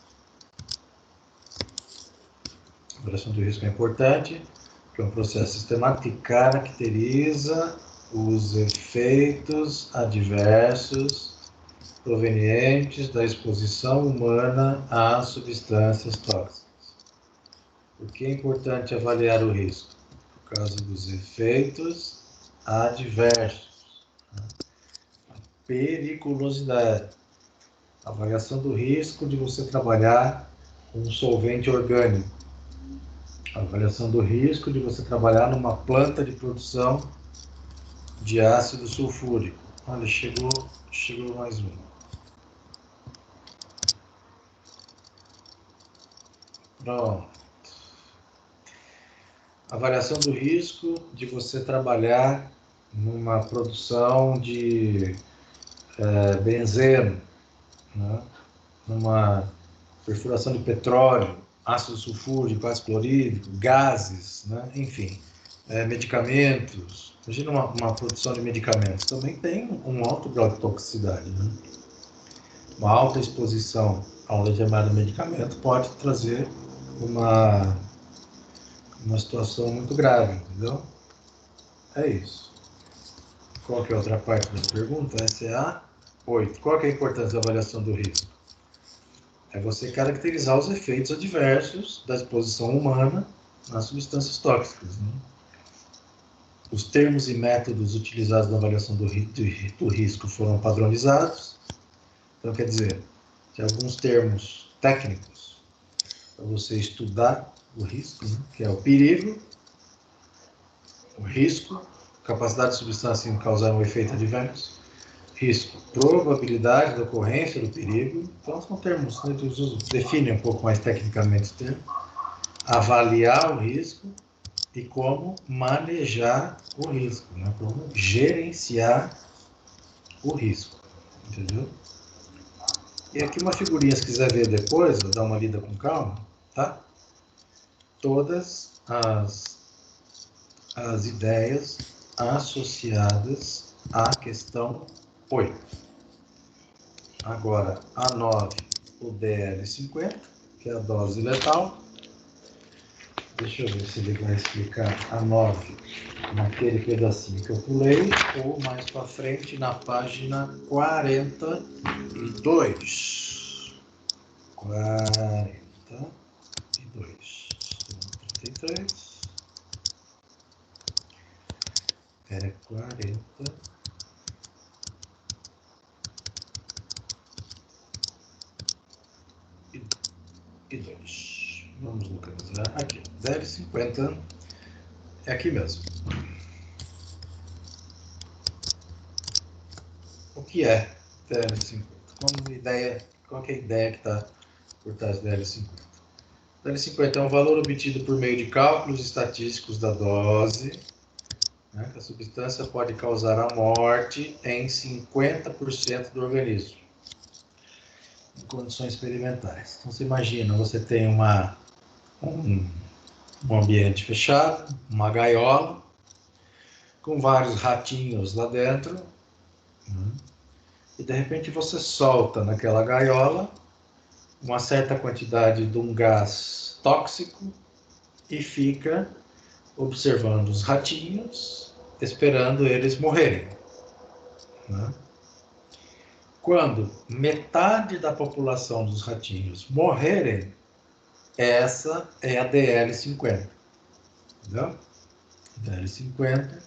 A avaliação do risco é importante, porque é um processo sistemático que caracteriza os efeitos adversos provenientes da exposição humana às substâncias tóxicas. Por que é importante avaliar o risco? Por causa dos efeitos adversos, né? A periculosidade. A avaliação do risco de você trabalhar com um solvente orgânico. A avaliação do risco de você trabalhar numa planta de produção de ácido sulfúrico. Olha, chegou mais um. Pronto. Avaliação do risco de você trabalhar numa produção de benzeno, né? Numa perfuração de petróleo, ácido sulfúrico, ácido clorídrico, gases, né? Enfim, medicamentos. Imagina uma produção de medicamentos. Também tem um alto grau de toxicidade, né? Uma alta exposição a um determinado medicamento pode trazer uma situação muito grave, entendeu? É isso. Qual que é a outra parte da pergunta? Essa é a 8. Qual que é a importância da avaliação do risco? É você caracterizar os efeitos adversos da exposição humana nas substâncias tóxicas, né? Os termos e métodos utilizados na avaliação do risco foram padronizados. Então, quer dizer, que alguns termos técnicos para você estudar o risco, né? Que é o perigo, o risco, capacidade de substância em causar um efeito adverso, risco, probabilidade da ocorrência do perigo. Então, são termos, né, definem um pouco mais tecnicamente o termo. Avaliar o risco e como manejar o risco, né? Como gerenciar o risco, entendeu? E aqui uma figurinha, se quiser ver depois, vou dar uma lida com calma, tá? Todas as as ideias associadas à questão 8. Agora, a 9, o DL50, que é a dose letal. Deixa eu ver se ele vai explicar a 9 naquele pedacinho que eu pulei, ou mais para frente na página 42. 42. 33. É 42. Vamos localizar aqui. 0,50 é aqui mesmo. O que é DL50? Qual que é a ideia que está por trás do DL50? DL50 é um valor obtido por meio de cálculos estatísticos da dose, né, que a substância pode causar a morte em 50% do organismo, em condições experimentais. Então, você imagina, você tem um ambiente fechado, uma gaiola, com vários ratinhos lá dentro, né? E de repente você solta naquela gaiola uma certa quantidade de um gás tóxico e fica observando os ratinhos, esperando eles morrerem, né? Quando metade da população dos ratinhos morrerem, essa é a DL50, entendeu? DL50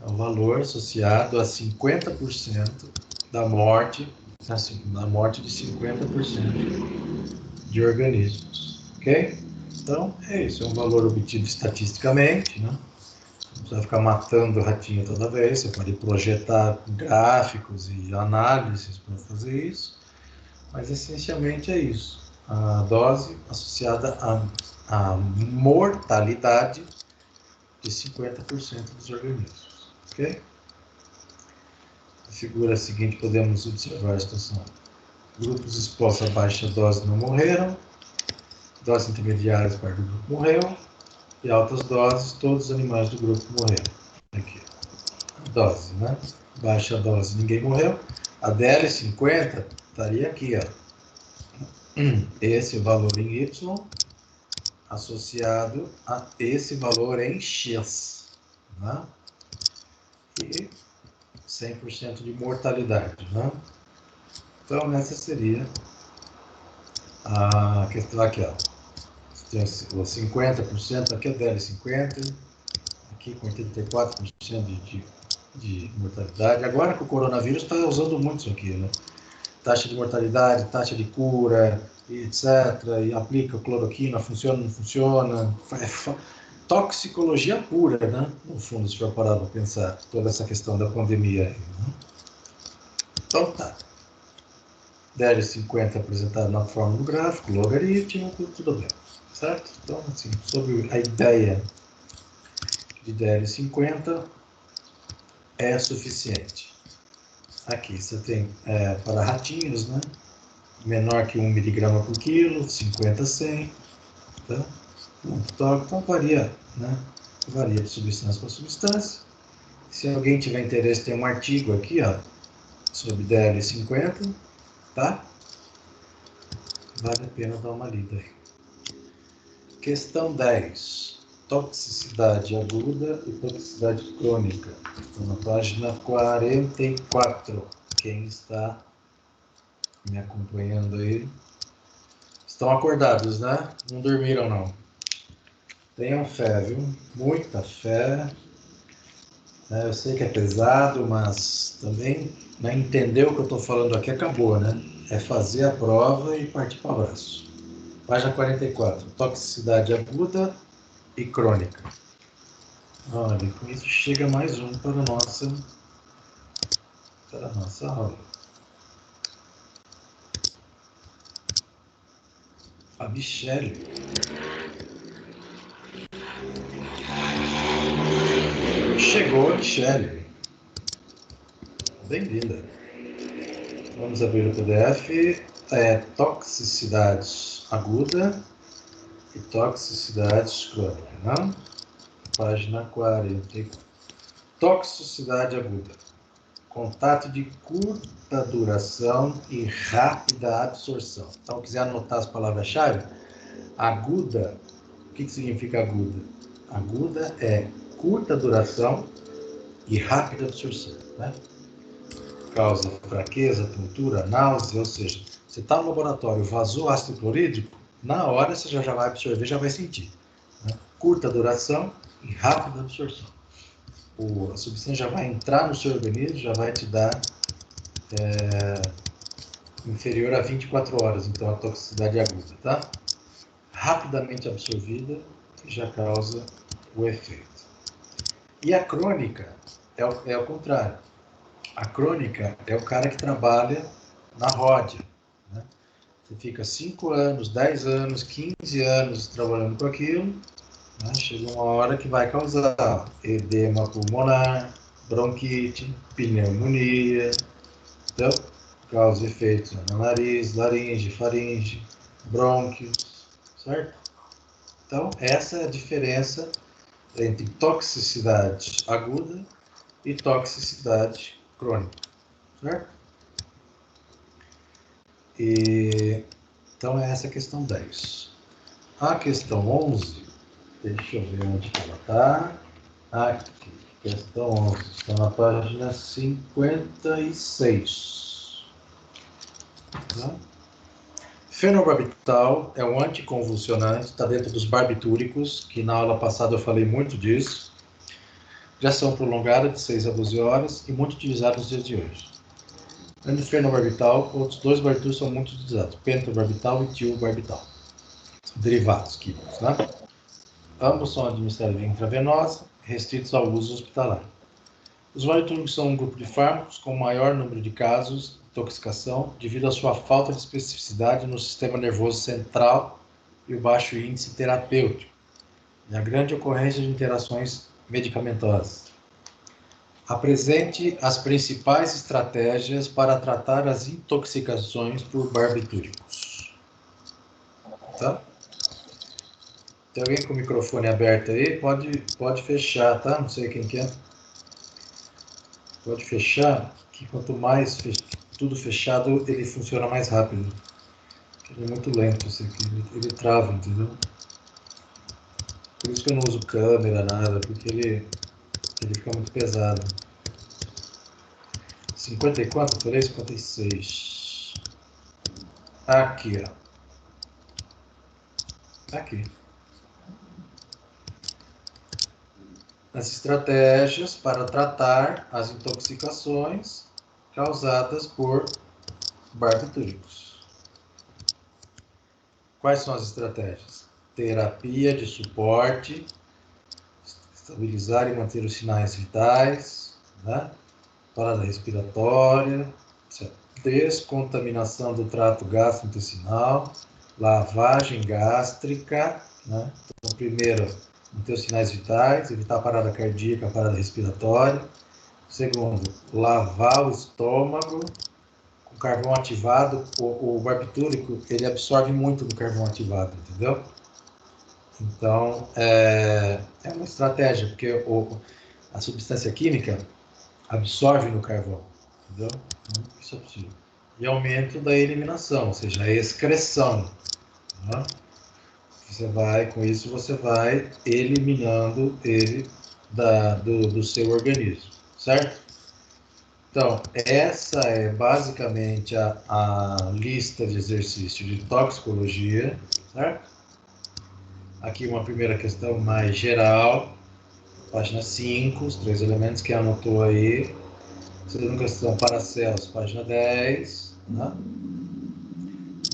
é o valor associado a 50% da morte de 50% de organismos, ok? Então, é isso, é um valor obtido estatisticamente, né? Não precisa ficar matando o ratinho toda vez, você pode projetar gráficos e análises para fazer isso, mas essencialmente é isso, a dose associada à mortalidade de 50% dos organismos, ok? Na figura seguinte podemos observar a situação. Grupos expostos a baixa dose não morreram, doses intermediárias, parte do grupo morreu, e altas doses, todos os animais do grupo morreram. Aqui, dose, né? Baixa dose, ninguém morreu. A DL50 estaria aqui, ó. Esse valor em Y associado a esse valor em X, né? E 100% de mortalidade, né? Então, essa seria a questão aqui, ó. Tem o 50%, aqui é DL50, aqui com 84% de mortalidade. Agora que o coronavírus está usando muito isso aqui, né? Taxa de mortalidade, taxa de cura, etc. E aplica cloroquina, funciona, não funciona. Toxicologia pura, né? No fundo, se for parar para pensar, toda essa questão da pandemia aí, né? Então tá. DL50 apresentado na forma do gráfico, logarítmico, tudo bem, certo? Então, assim, sobre a ideia de DL50 é suficiente. Aqui você tem para ratinhos, né? Menor que 1 miligrama por quilo, 50 a 100, tá? Então varia, né? Varia de substância para substância. Se alguém tiver interesse, tem um artigo aqui, ó, sobre DL50, tá? Vale a pena dar uma lida. Questão 10. Toxicidade aguda e toxicidade crônica. Estou na página 44. Quem está me acompanhando aí? Estão acordados, né? Não dormiram, não. Tenham fé, viu? Muita fé. Eu sei que é pesado, mas também, né, entender o que eu estou falando aqui acabou, né? É fazer a prova e partir para o abraço. Página 44. Toxicidade aguda e crônica. Olha, com isso chega mais um para a nossa aula. A Michele. Chegou a Michele. Bem-vinda. Vamos abrir o PDF. Toxicidade aguda e toxicidade crônica, não? página 40. Toxicidade aguda. Contato de curta duração e rápida absorção. Então, quiser anotar as palavras-chave, aguda, o que significa aguda? Aguda é curta duração e rápida absorção, né? Causa fraqueza, tontura, náusea, ou seja, você está no laboratório, vazou ácido clorídrico, na hora você já vai absorver, já vai sentir, né? Curta duração e rápida absorção. A substância já vai entrar no seu organismo, já vai te dar inferior a 24 horas, então a toxicidade aguda, tá? Rapidamente absorvida, já causa o efeito. E a crônica é o contrário. A crônica é o cara que trabalha na ródia, né? Você fica 5 anos, 10 anos, 15 anos trabalhando com aquilo, né? Chega uma hora que vai causar edema pulmonar, bronquite, pneumonia, então causa efeitos no nariz, laringe, faringe, brônquios, certo? Então, essa é a diferença entre toxicidade aguda e toxicidade crônica, certo? Então, é essa a questão 10. A questão 11, deixa eu ver onde ela está. Aqui, questão 11, está na página 56. Tá? Fenobarbital é um anticonvulsionante, está dentro dos barbitúricos, que na aula passada eu falei muito disso. De ação prolongada de 6 a 12 horas e muito utilizado nos dias de hoje. Além do fenobarbital, outros 2 barbitúricos são muito utilizados, pentobarbital e tiobarbital. Derivados químicos, né? Ambos são administrados via intravenosa, restritos ao uso hospitalar. Os barbitúricos são um grupo de fármacos com maior número de casos de intoxicação devido à sua falta de especificidade no sistema nervoso central e o baixo índice terapêutico, e a grande ocorrência de interações medicamentosas. Apresente as principais estratégias para tratar as intoxicações por barbitúricos. Tá? Tem alguém com o microfone aberto aí? Pode fechar, tá? Não sei quem que é. Pode fechar, que quanto mais tudo fechado, ele funciona mais rápido. Ele é muito lento, isso aqui. Ele trava, entendeu? Por isso que eu não uso câmera, nada, porque ele fica muito pesado. 50 e quanto? Eu falei 56. Aqui, ó. Aqui. As estratégias para tratar as intoxicações causadas por barbitúricos. Quais são as estratégias? Terapia de suporte, estabilizar e manter os sinais vitais, né? Parada respiratória, descontaminação do trato gastrointestinal, lavagem gástrica, né? Então, primeiro, manter os sinais vitais, evitar a parada cardíaca, a parada respiratória. Segundo, lavar o estômago com carvão ativado. O barbitúrico, ele absorve muito do carvão ativado, entendeu? Então, é uma estratégia, porque a substância química absorve no carvão, entendeu? Isso é possível. E aumento da eliminação, ou seja, a excreção, né? Com isso você vai eliminando ele do seu organismo, certo? Então, essa é basicamente a lista de exercícios de toxicologia, certo? Aqui uma primeira questão mais geral, página 5, os 3 elementos que anotou aí. Segunda questão, Paracelsus, página 10, né?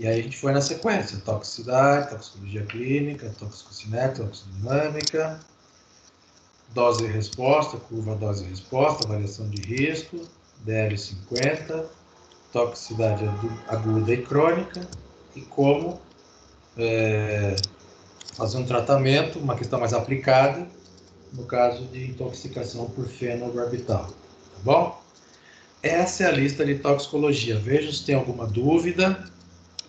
E aí a gente foi na sequência, toxicidade, toxicologia clínica, toxicocinética, toxicodinâmica, dose e resposta, curva dose e resposta, avaliação de risco, DL50, toxicidade aguda e crônica, e como fazer um tratamento, uma questão mais aplicada, no caso de intoxicação por fenobarbital, tá bom? Essa é a lista de toxicologia. Vejam se tem alguma dúvida,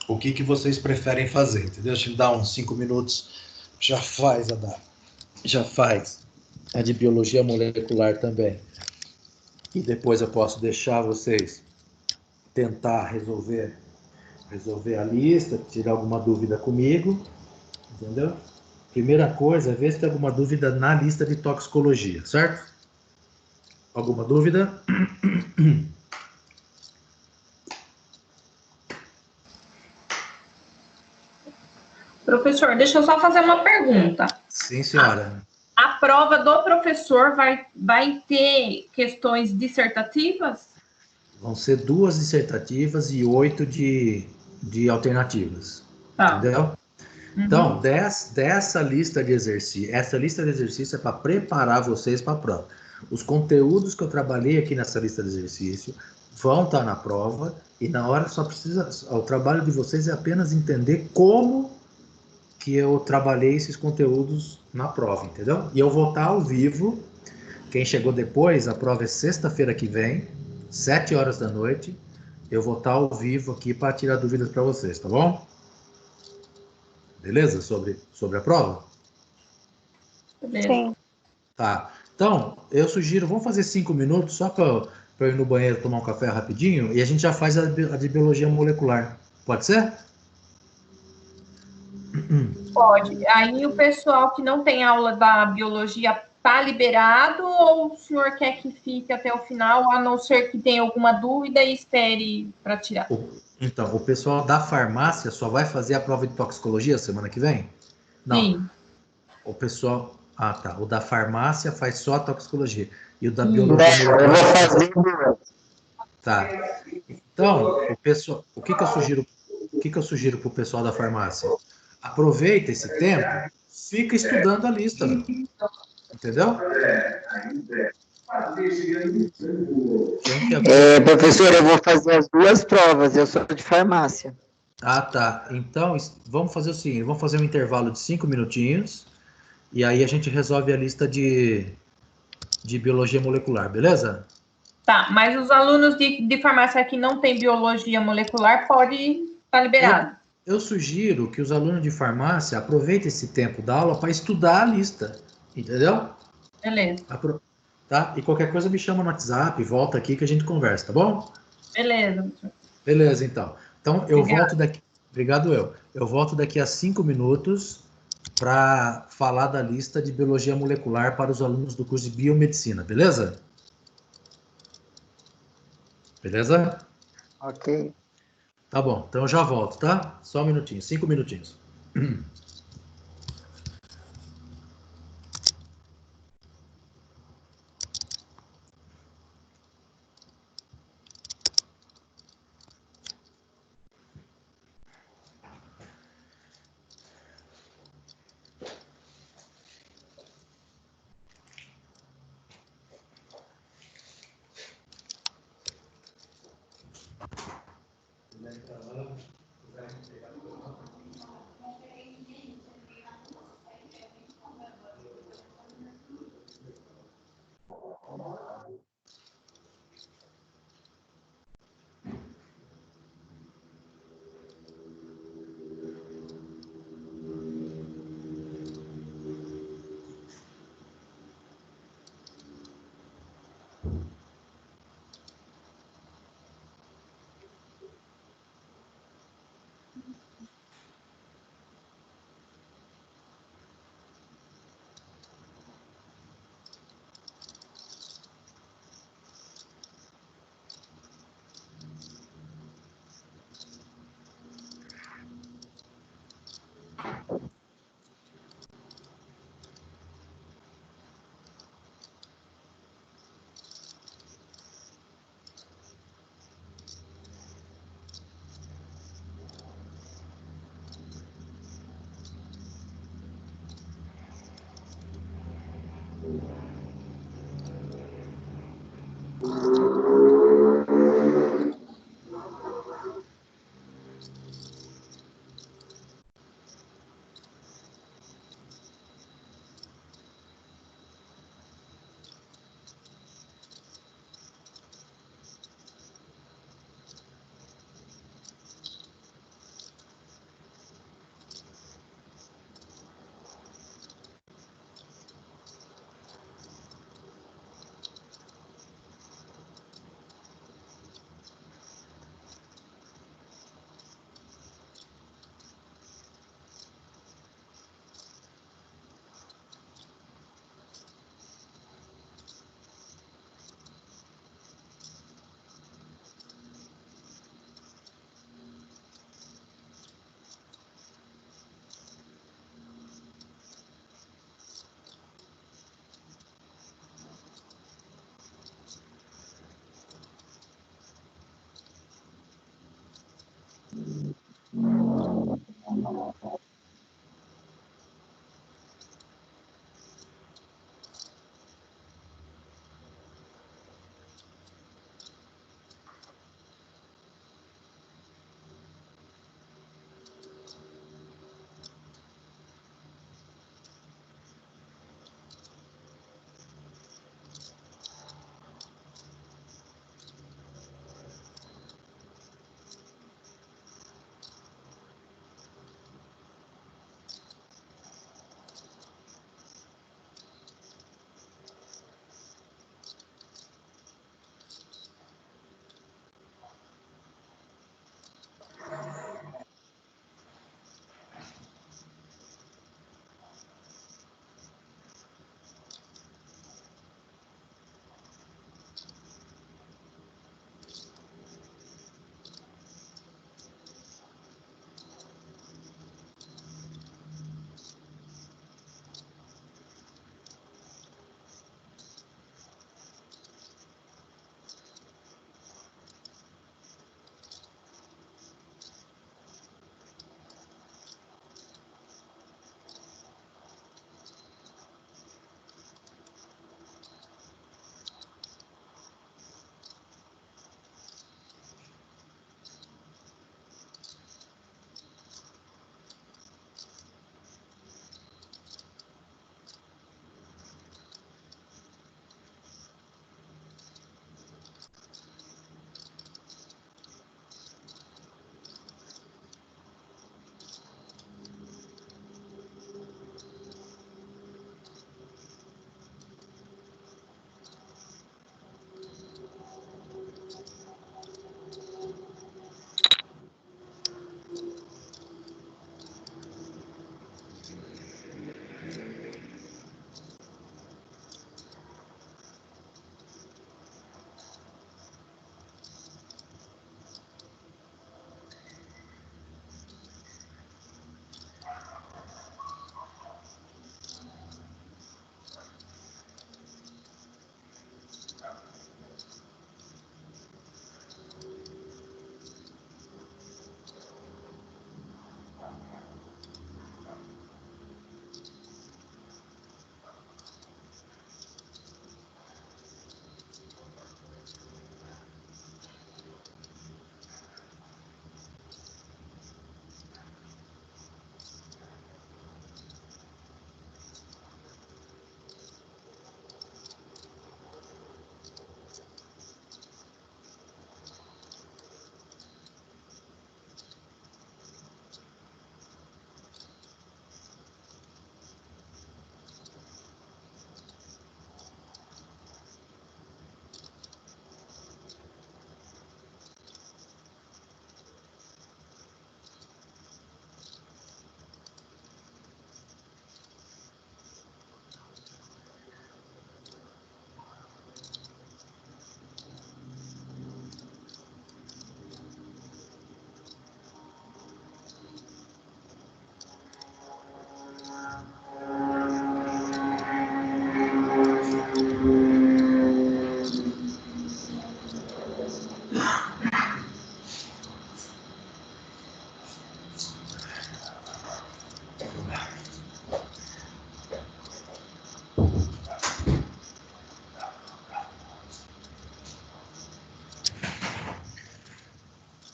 o que vocês preferem fazer, entendeu? Deixa eu dar uns 5 minutos, já faz. a de biologia molecular também. E depois eu posso deixar vocês tentar resolver a lista, tirar alguma dúvida comigo, entendeu? Primeira coisa é ver se tem alguma dúvida na lista de toxicologia, certo? Alguma dúvida? Professor, deixa eu só fazer uma pergunta. Sim, senhora. A prova do professor vai ter questões dissertativas? Vão ser 2 dissertativas e 8 de alternativas. Tá. Entendeu? Uhum. Então, dessa lista de exercício, essa lista de exercício é para preparar vocês para a prova. Os conteúdos que eu trabalhei aqui nessa lista de exercício vão estar na prova e na hora só precisa, o trabalho de vocês é apenas entender como que eu trabalhei esses conteúdos na prova, entendeu? E eu vou estar ao vivo. Quem chegou depois, a prova é sexta-feira que vem, 7 horas da noite. Eu vou estar ao vivo aqui para tirar dúvidas para vocês, tá bom? Beleza? Sobre a prova? Beleza. Sim. Tá. Então, eu sugiro, vamos fazer 5 minutos só para eu ir no banheiro tomar um café rapidinho e a gente já faz a de biologia molecular. Pode ser? Pode. Aí o pessoal que não tem aula da biologia tá liberado ou o senhor quer que fique até o final, a não ser que tenha alguma dúvida e espere para tirar? Então, o pessoal da farmácia só vai fazer a prova de toxicologia semana que vem? Não. Sim. O pessoal. Ah, tá. O da farmácia faz só a toxicologia. E o da Sim. biologia Eu vou molecular. fazer duas. Tá. Então, o pessoal, o que que eu sugiro para o pessoal da farmácia? Aproveita esse tempo, fica estudando a lista, meu. Entendeu? Professor, eu vou fazer as duas provas, eu sou de farmácia. Ah, tá. Então, vamos fazer o seguinte, vamos fazer um intervalo de 5 minutinhos e aí a gente resolve a lista de biologia molecular, beleza? Tá, mas os alunos de farmácia que não tem biologia molecular pode estar liberado. Eu sugiro que os alunos de farmácia aproveitem esse tempo da aula para estudar a lista, entendeu? Beleza. Tá? E qualquer coisa me chama no WhatsApp, volta aqui que a gente conversa, tá bom? Beleza. Beleza, então. Então eu Obrigada. volto daqui. Obrigado, eu. Eu volto daqui a 5 minutos para falar da lista de biologia molecular para os alunos do curso de biomedicina, beleza? Beleza? Ok. Tá bom, então eu já volto, tá? Só um minutinho, 5 minutinhos.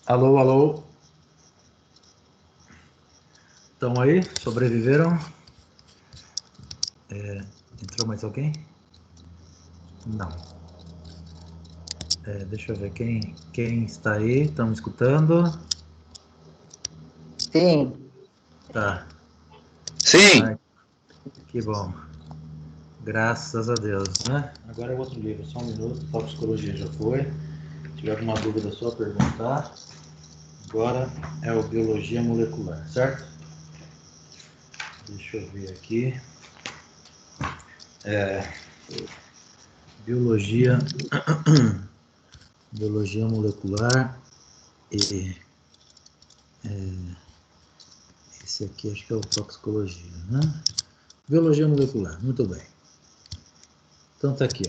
Alô, alô. Estão aí? Sobreviveram? Entrou mais alguém? Não. Deixa eu ver quem está aí. Estão me escutando? Sim. Tá. Sim. Ai, que bom. Graças a Deus, né? Agora é outro livro, só um minuto. Toxicologia já foi. Se tiver alguma dúvida, é só perguntar. Agora é o biologia molecular, certo? Deixa eu ver aqui. Biologia molecular e esse aqui acho que é o toxicologia, né? Biologia molecular, muito bem. Então tá aqui,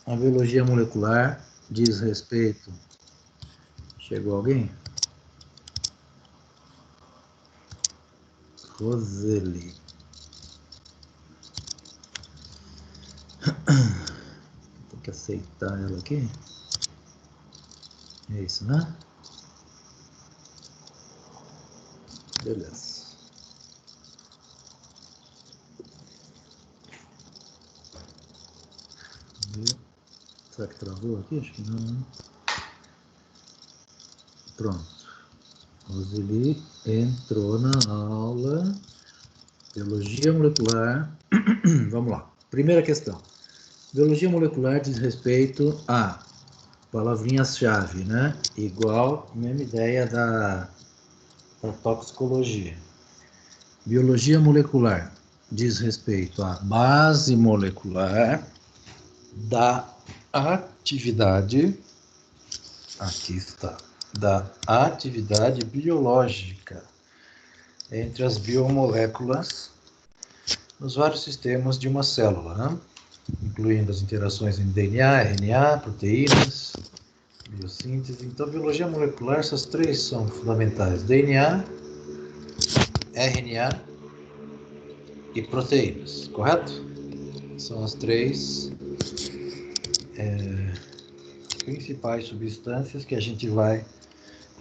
ó. A biologia molecular diz respeito. Chegou alguém? Roseli. Tem que aceitar ela aqui. É isso, né? Beleza. Será que travou aqui? Acho que não, né? Pronto. Roseli entrou na aula. Biologia molecular. Vamos lá. Primeira questão. Biologia molecular diz respeito a palavrinhas-chave, né? Igual, mesma ideia da toxicologia. Biologia molecular diz respeito à base molecular da atividade, aqui está, da atividade biológica entre as biomoléculas nos vários sistemas de uma célula, né? Incluindo as interações em DNA, RNA, proteínas, biossíntese. Então, biologia molecular, essas três são fundamentais: DNA, RNA e proteínas, correto? São as três principais substâncias que a gente vai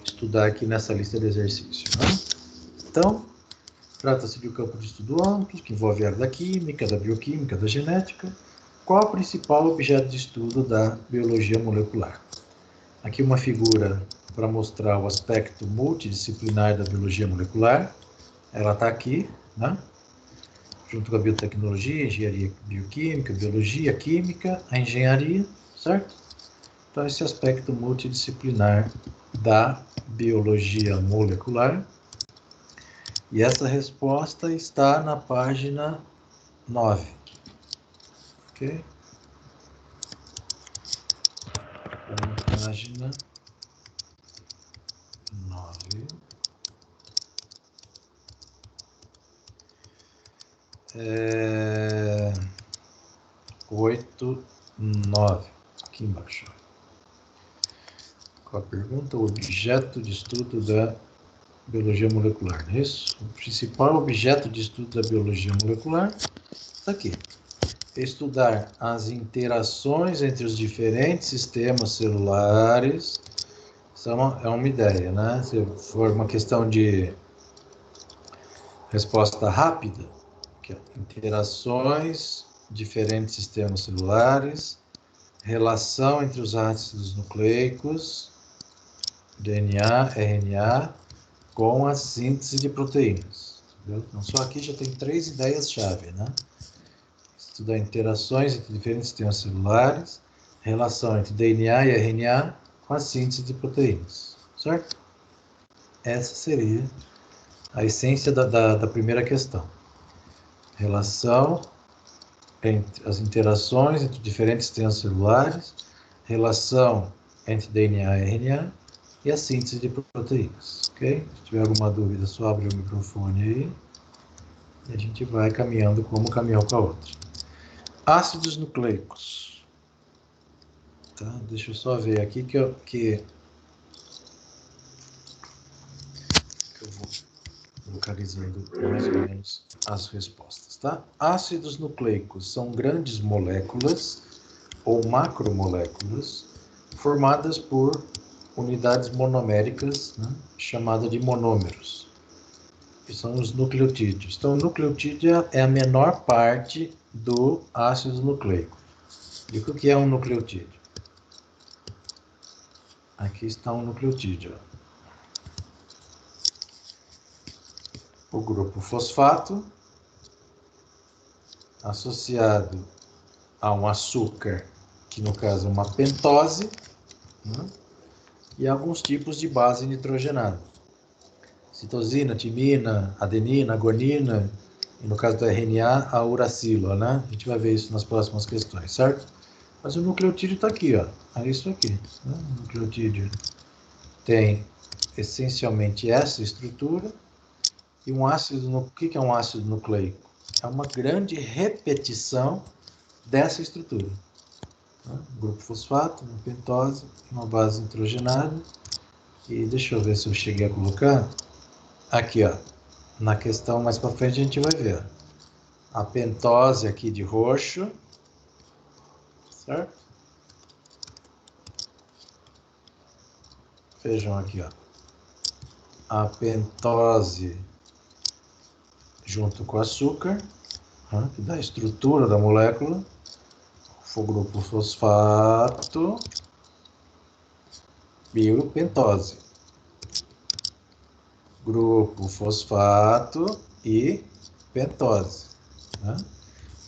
estudar aqui nessa lista de exercícios, né? Então, trata-se de um campo de estudo amplo, que envolve a área da química, da bioquímica, da genética. Qual o principal objeto de estudo da biologia molecular? Aqui uma figura para mostrar o aspecto multidisciplinar da biologia molecular. Ela está aqui, né? Junto com a biotecnologia, engenharia bioquímica, biologia, química, a engenharia, certo? Então, esse aspecto multidisciplinar da biologia molecular. E essa resposta está na página 9. Ok? Página 9. 8, 9. Aqui embaixo. Qual a pergunta? O objeto de estudo da biologia molecular, não é isso? O principal objeto de estudo da biologia molecular está aqui. Estudar as interações entre os diferentes sistemas celulares. Isso é uma ideia, né? Se for uma questão de resposta rápida, que é interações, diferentes sistemas celulares, relação entre os ácidos nucleicos, DNA, RNA, com a síntese de proteínas. Entendeu? Então, só aqui já tem 3 ideias-chave, né? Estudar interações entre diferentes sistemas celulares, relação entre DNA e RNA com a síntese de proteínas, certo? Essa seria a essência da primeira questão. Relação entre as interações entre diferentes sistemas celulares, relação entre DNA e RNA e a síntese de proteínas, ok? Se tiver alguma dúvida, só abre o microfone aí e a gente vai caminhando como caminhou com a outra. Ácidos nucleicos. Tá? Deixa eu só ver aqui que eu vou localizando mais ou menos as respostas, tá? Ácidos nucleicos são grandes moléculas ou macromoléculas formadas por unidades monoméricas, né, chamadas de monômeros, que são os nucleotídeos. Então, o nucleotídeo é a menor parte do ácido nucleico. E o que é um nucleotídeo? Aqui está um nucleotídeo. O grupo fosfato, associado a um açúcar, que no caso é uma pentose, né? E alguns tipos de base nitrogenada. Citosina, timina, adenina, guanina, e no caso do RNA, a uracila, né? A gente vai ver isso nas próximas questões, certo? Mas o nucleotídeo está aqui, ó. É isso aqui. Né? O nucleotídeo tem essencialmente essa estrutura. E um ácido, o que é um ácido nucleico? É uma grande repetição dessa estrutura. Né? Um grupo fosfato, uma pentose, uma base nitrogenada. E deixa eu ver se eu cheguei a colocar. Aqui, ó. Na questão mais para frente a gente vai ver. A pentose aqui de roxo. Certo? Vejam aqui, ó. A pentose junto com o açúcar, né, que dá a estrutura da molécula. O grupo fosfato e o pentose. Grupo fosfato e pentose. Né?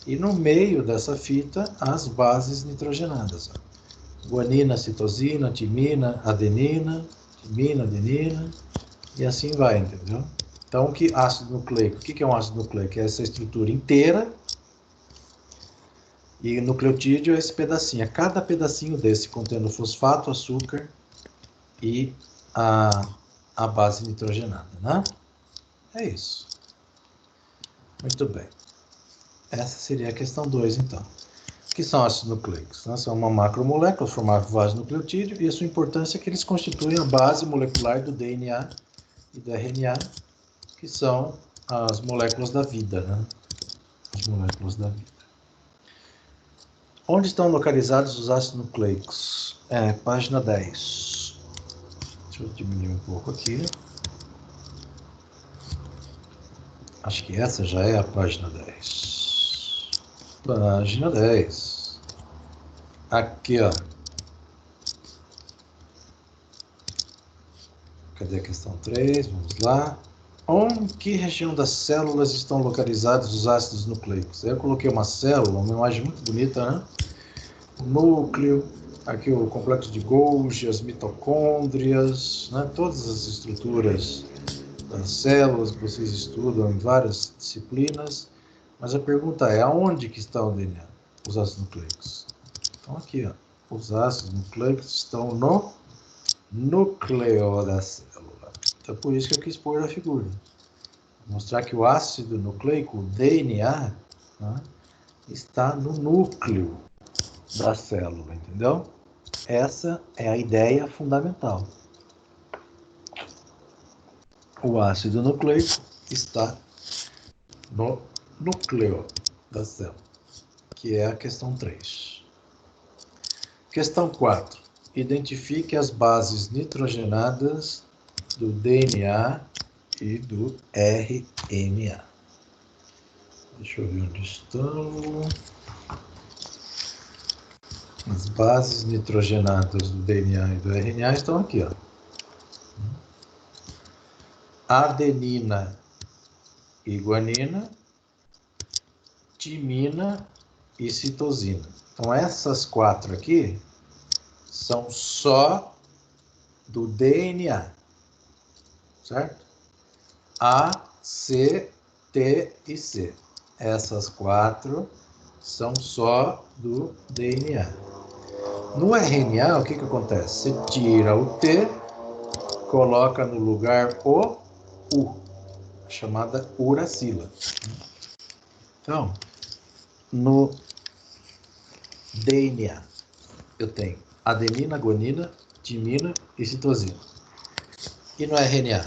E no meio dessa fita, as bases nitrogenadas. Ó. Guanina, citosina, timina, adenina, e assim vai, entendeu? Então, que ácido nucleico? O que é um ácido nucleico? É essa estrutura inteira. E nucleotídeo é esse pedacinho. Cada pedacinho desse contendo fosfato, açúcar e a base nitrogenada, né? É isso. Muito bem. Essa seria a questão 2, então. O que são ácidos nucleicos? Né? São uma macromolécula formada por vários nucleotídeos e a sua importância é que eles constituem a base molecular do DNA e do RNA, que são as moléculas da vida, né? As moléculas da vida. Onde estão localizados os ácidos nucleicos? Página 10. Deixa eu diminuir um pouco aqui. Acho que essa já é a página 10. Página 10. Aqui, ó. Cadê a questão 3? Vamos lá. Em que região das células estão localizados os ácidos nucleicos? Aí eu coloquei uma célula, uma imagem muito bonita, né? Núcleo, aqui o complexo de Golgi, as mitocôndrias, né? Todas as estruturas das células que vocês estudam em várias disciplinas. Mas a pergunta é, aonde que está o DNA, os ácidos nucleicos? Então aqui, ó, os ácidos nucleicos estão no núcleo da célula. Então por isso que eu quis pôr a figura. Mostrar que o ácido nucleico, o DNA, né, está no núcleo da célula, entendeu? Essa é a ideia fundamental. O ácido nucleico está no núcleo da célula, que é a questão 3. Questão 4. Identifique as bases nitrogenadas do DNA e do RNA. Deixa eu ver onde estão. As bases nitrogenadas do DNA e do RNA estão aqui, ó. Adenina e guanina, timina e citosina. Então, essas 4 aqui são só do DNA, certo? A, C, T e C. Essas 4 são só do DNA. No RNA, o que acontece? Você tira o T, coloca no lugar o U, chamada uracila. Então, no DNA, eu tenho adenina, guanina, timina e citosina. E no RNA,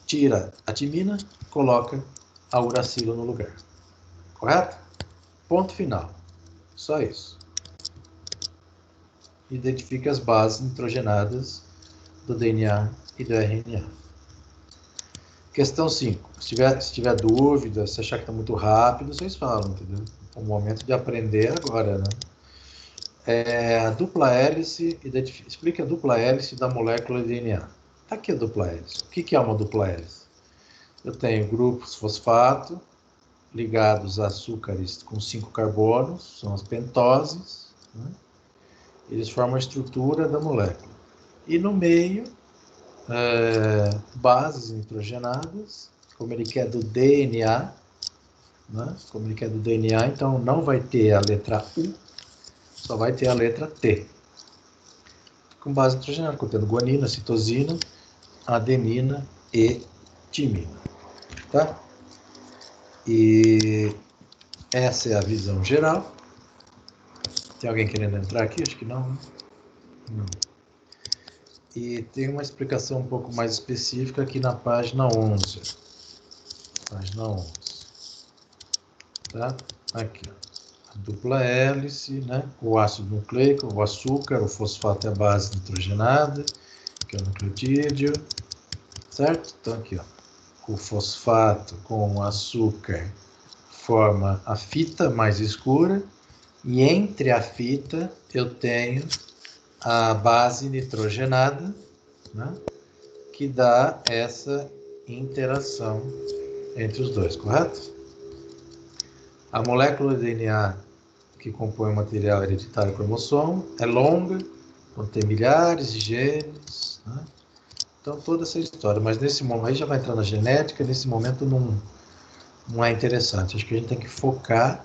tira a timina, coloca a uracila no lugar. Correto? Ponto final. Só isso. Identifique as bases nitrogenadas do DNA e do RNA. Questão 5. Se tiver dúvida, se achar que está muito rápido, vocês falam, entendeu? É o momento de aprender agora, né? A dupla hélice, explica a dupla hélice da molécula de DNA. Está aqui a dupla hélice. O que é uma dupla hélice? Eu tenho grupos fosfato ligados a açúcares com 5 carbonos, são as pentoses, né? Eles formam a estrutura da molécula. E no meio, bases nitrogenadas, como ele quer do DNA, né? Como ele quer do DNA, então não vai ter a letra U, só vai ter a letra T. Com base nitrogenada, contendo guanina, citosina, adenina e timina. Tá? E essa é a visão geral. Tem alguém querendo entrar aqui? Acho que não, né? Não. E tem uma explicação um pouco mais específica aqui na página 11. Página 11. Tá? Aqui, ó. A dupla hélice, né? O ácido nucleico, o açúcar, o fosfato é a base nitrogenada, que é o nucleotídeo. Certo? Então aqui, ó. O fosfato com o açúcar forma a fita mais escura. E entre a fita eu tenho a base nitrogenada, né, que dá essa interação entre os dois, correto? A molécula de DNA que compõe o material hereditário cromossomo é longa, contém milhares de genes, né? Então toda essa história, mas nesse momento, aí já vai entrar na genética, nesse momento não é interessante, acho que a gente tem que focar,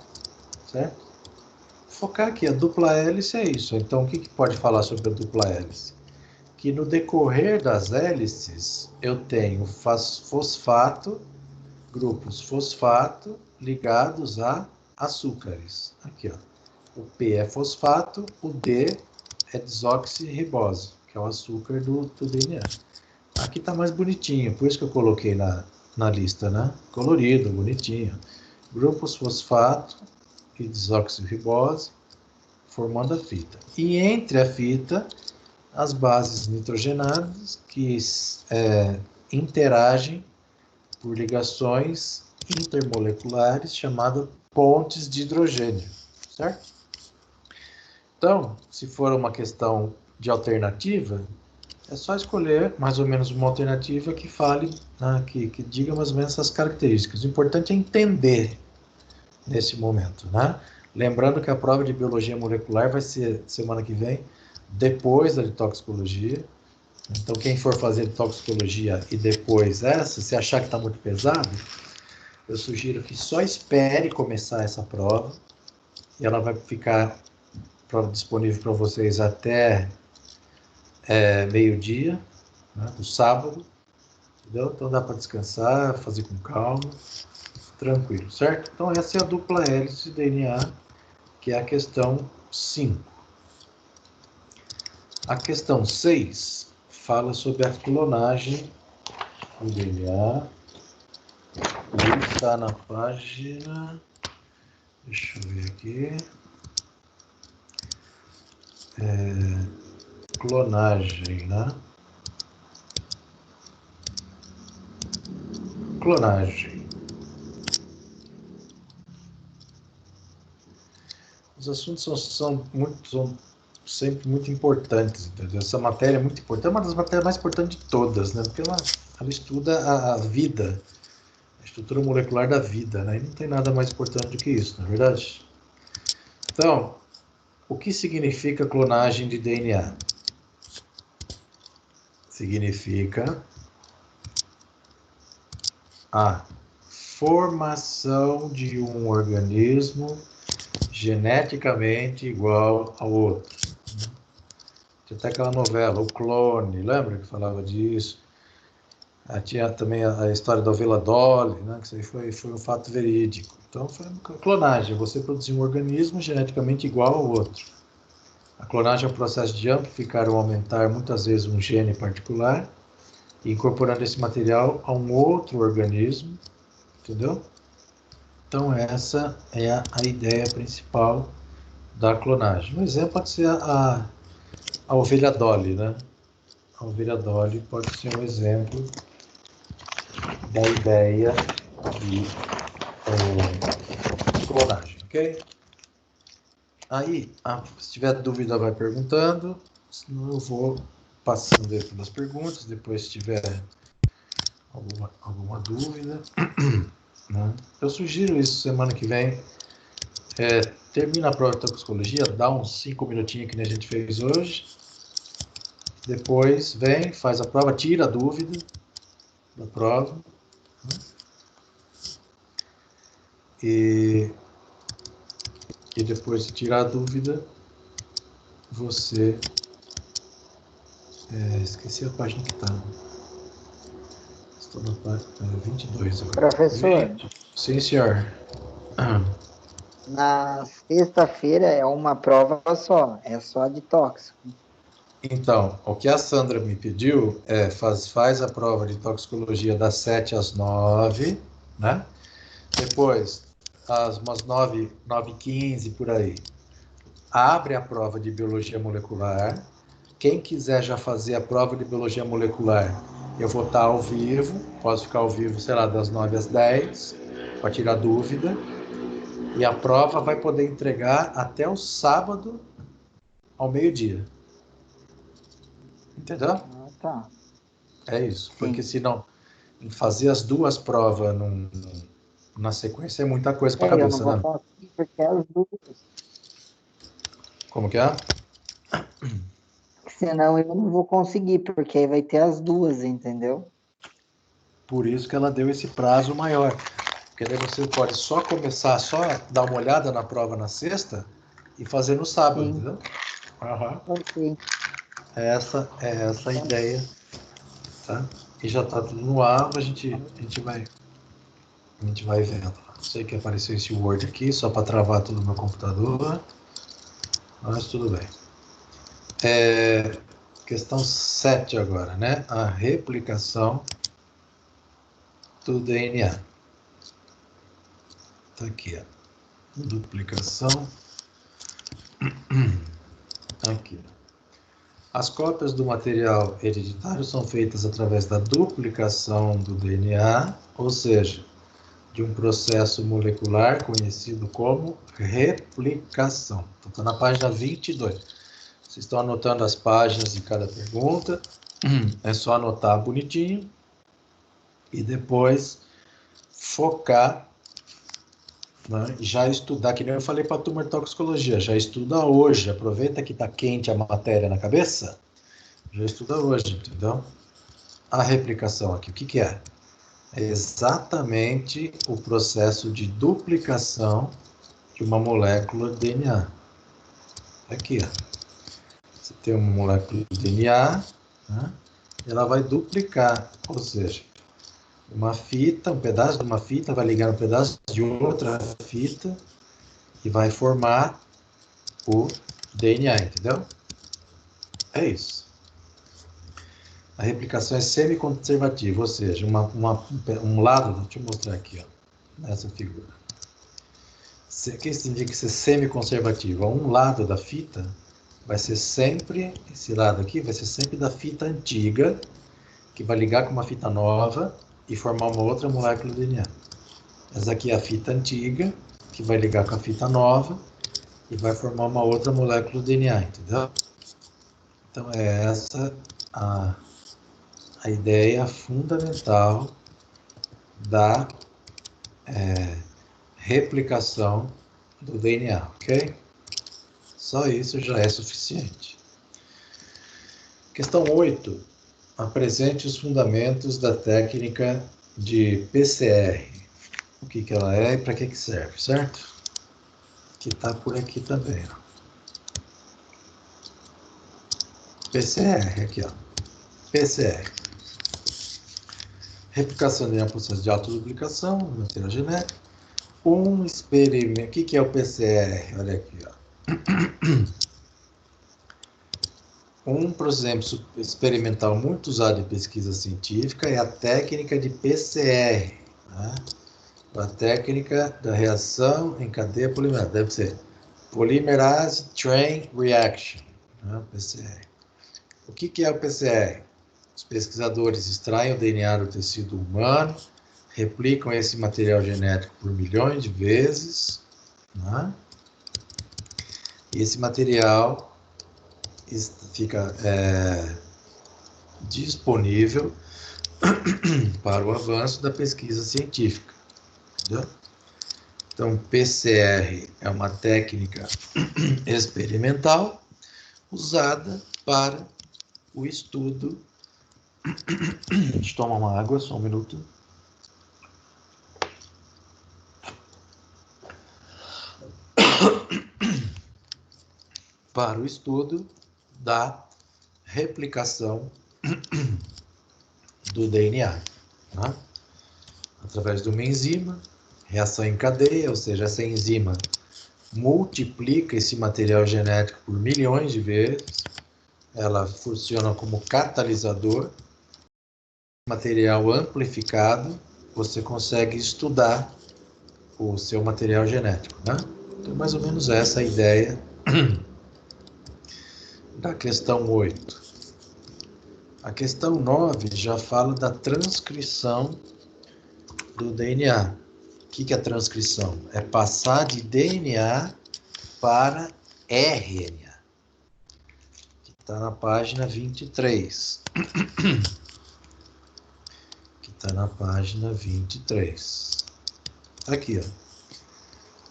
certo? Focar aqui, a dupla hélice é isso. Então, o que pode falar sobre a dupla hélice? Que no decorrer das hélices, eu tenho fosfato, grupos fosfato ligados a açúcares. Aqui, ó. O P é fosfato, o D é desoxirribose, que é o açúcar do DNA. Aqui está mais bonitinho, por isso que eu coloquei na lista, né? Colorido, bonitinho. Grupos fosfato e desoxirribose, formando a fita. E entre a fita, as bases nitrogenadas que interagem por ligações intermoleculares chamadas pontes de hidrogênio, certo? Então, se for uma questão de alternativa, é só escolher mais ou menos uma alternativa que fale, né, que diga mais ou menos essas características. O importante é entender nesse momento, né? Lembrando que a prova de biologia molecular vai ser semana que vem, depois da de toxicologia. Então, quem for fazer toxicologia e depois essa, se achar que está muito pesado, eu sugiro que só espere começar essa prova, e ela vai ficar disponível para vocês até meio-dia, né, do sábado, entendeu? Então dá para descansar, fazer com calma, tranquilo, certo? Então essa é a dupla hélice de DNA, que é a questão 5. A questão 6 fala sobre a clonagem do DNA. E está na página... Deixa eu ver aqui. Clonagem, né? Clonagem. Os assuntos são sempre muito importantes, entendeu? Essa matéria é muito importante, é uma das matérias mais importantes de todas, né? Porque ela estuda a vida, a estrutura molecular da vida, né? E não tem nada mais importante do que isso, não é verdade? Então, o que significa clonagem de DNA? Significa a formação de um organismo geneticamente igual ao outro. Tinha até aquela novela, O Clone, lembra que falava disso? Tinha também a história da ovelha Dolly, né? Que isso aí foi um fato verídico. Então, foi uma clonagem, você produzir um organismo geneticamente igual ao outro. A clonagem é um processo de amplificar ou aumentar muitas vezes um gene particular, e incorporando esse material a um outro organismo, entendeu? Então essa é a ideia principal da clonagem. Um exemplo pode ser a ovelha Dolly, né? a ovelha Dolly pode ser um exemplo da ideia de clonagem, ok? Aí, se tiver dúvida, vai perguntando, senão eu vou passando aí pelas perguntas, depois se tiver alguma dúvida, né? Eu sugiro isso semana que vem. Termina a prova de toxicologia, dá uns 5 minutinhos que nem a gente fez hoje. Depois vem, faz a prova, tira a dúvida da prova. Né? E depois de tirar a dúvida, você... esqueci a página que está. Estou na página 22 agora. Professor, 20. Sim, senhor. na sexta-feira é uma prova só, é só de tóxico. Então, o que a Sandra me pediu é faz a prova de toxicologia das 7 às 9, né? Depois, às umas 9h15 por aí, abre a prova de biologia molecular. Quem quiser já fazer a prova de biologia molecular, eu vou estar ao vivo, posso ficar ao vivo, sei lá, das 9 às 10, para tirar dúvida. E a prova vai poder entregar até o sábado ao meio-dia. Entendeu? Ah, tá. É isso. Sim. Porque senão, fazer as duas provas na sequência é muita coisa para a cabeça, eu não né? vou conseguir porque é as duas. Como que é? Senão eu não vou conseguir, porque aí vai ter as duas, entendeu? Por isso que ela deu esse prazo maior. Porque daí você pode só começar, só dar uma olhada na prova na sexta e fazer no sábado, Sim. entendeu? Uhum. Ok. É essa a ideia, tá? E já tá tudo no ar, a gente vai vendo. Sei que apareceu esse Word aqui, só para travar tudo no meu computador, mas tudo bem. Questão 7 agora, né? A replicação do DNA. Tá aqui, ó. Duplicação. Aqui. As cópias do material hereditário são feitas através da duplicação do DNA, ou seja, de um processo molecular conhecido como replicação. Então, está na página 22. Vocês estão anotando as páginas de cada pergunta. É só anotar bonitinho e depois focar, né? Já estudar, que nem eu falei para a turma de toxicologia, já estuda hoje, aproveita que está quente a matéria na cabeça, já estuda hoje, entendeu? A replicação aqui, o que é? É exatamente o processo de duplicação de uma molécula de DNA. Aqui, ó. Você tem uma molécula de DNA, né? Ela vai duplicar, ou seja, uma fita, um pedaço de uma fita vai ligar um pedaço de outra fita e vai formar o DNA, entendeu? É isso. A replicação é semiconservativa, ou seja, um lado, deixa eu mostrar aqui, ó, nessa figura. O que significa ser semiconservativa? Um lado da fita vai ser sempre, esse lado aqui vai ser sempre da fita antiga, que vai ligar com uma fita nova e formar uma outra molécula de DNA. Essa aqui é a fita antiga, que vai ligar com a fita nova e vai formar uma outra molécula de DNA, entendeu? Então, é essa a ideia fundamental da replicação do DNA, ok? Só isso já é suficiente. Questão 8. Apresente os fundamentos da técnica de PCR. O que ela é e para que serve, certo? Que está por aqui também, ó. PCR, aqui, ó. PCR. Replicação de processo de autoduplicação, material genético. Um experimento. O que é o PCR? Olha aqui, ó. Por exemplo, experimental muito usado em pesquisa científica é a técnica de PCR, né? A técnica da reação em cadeia polimerase. Deve ser Polymerase Chain Reaction, né? PCR. O que é o PCR? Os pesquisadores extraem o DNA do tecido humano, replicam esse material genético por milhões de vezes, né? E esse material fica disponível para o avanço da pesquisa científica. Entendeu? Então, PCR é uma técnica experimental usada para o estudo. Deixa eu tomar uma água, só um minuto. Para o estudo da replicação do DNA, né? Através de uma enzima, reação em cadeia, ou seja, essa enzima multiplica esse material genético por milhões de vezes, ela funciona como catalisador, material amplificado, você consegue estudar o seu material genético, né? Então, mais ou menos essa é a ideia da questão 8. A questão 9 já fala da transcrição do DNA. O que é a transcrição? É passar de DNA para RNA. Está na página 23. Que está na página 23. Aqui, ó.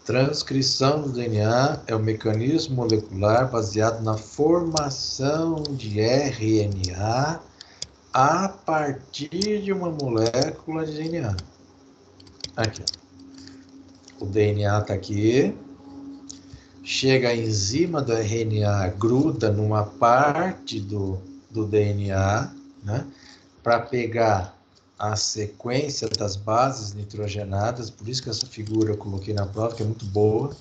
Transcrição do DNA é um mecanismo molecular baseado na formação de RNA a partir de uma molécula de DNA. Aqui, ó. O DNA está aqui. Chega a enzima do RNA, gruda numa parte do DNA, né, para pegar a sequência das bases nitrogenadas, por isso que essa figura eu coloquei na prova, que é muito boa.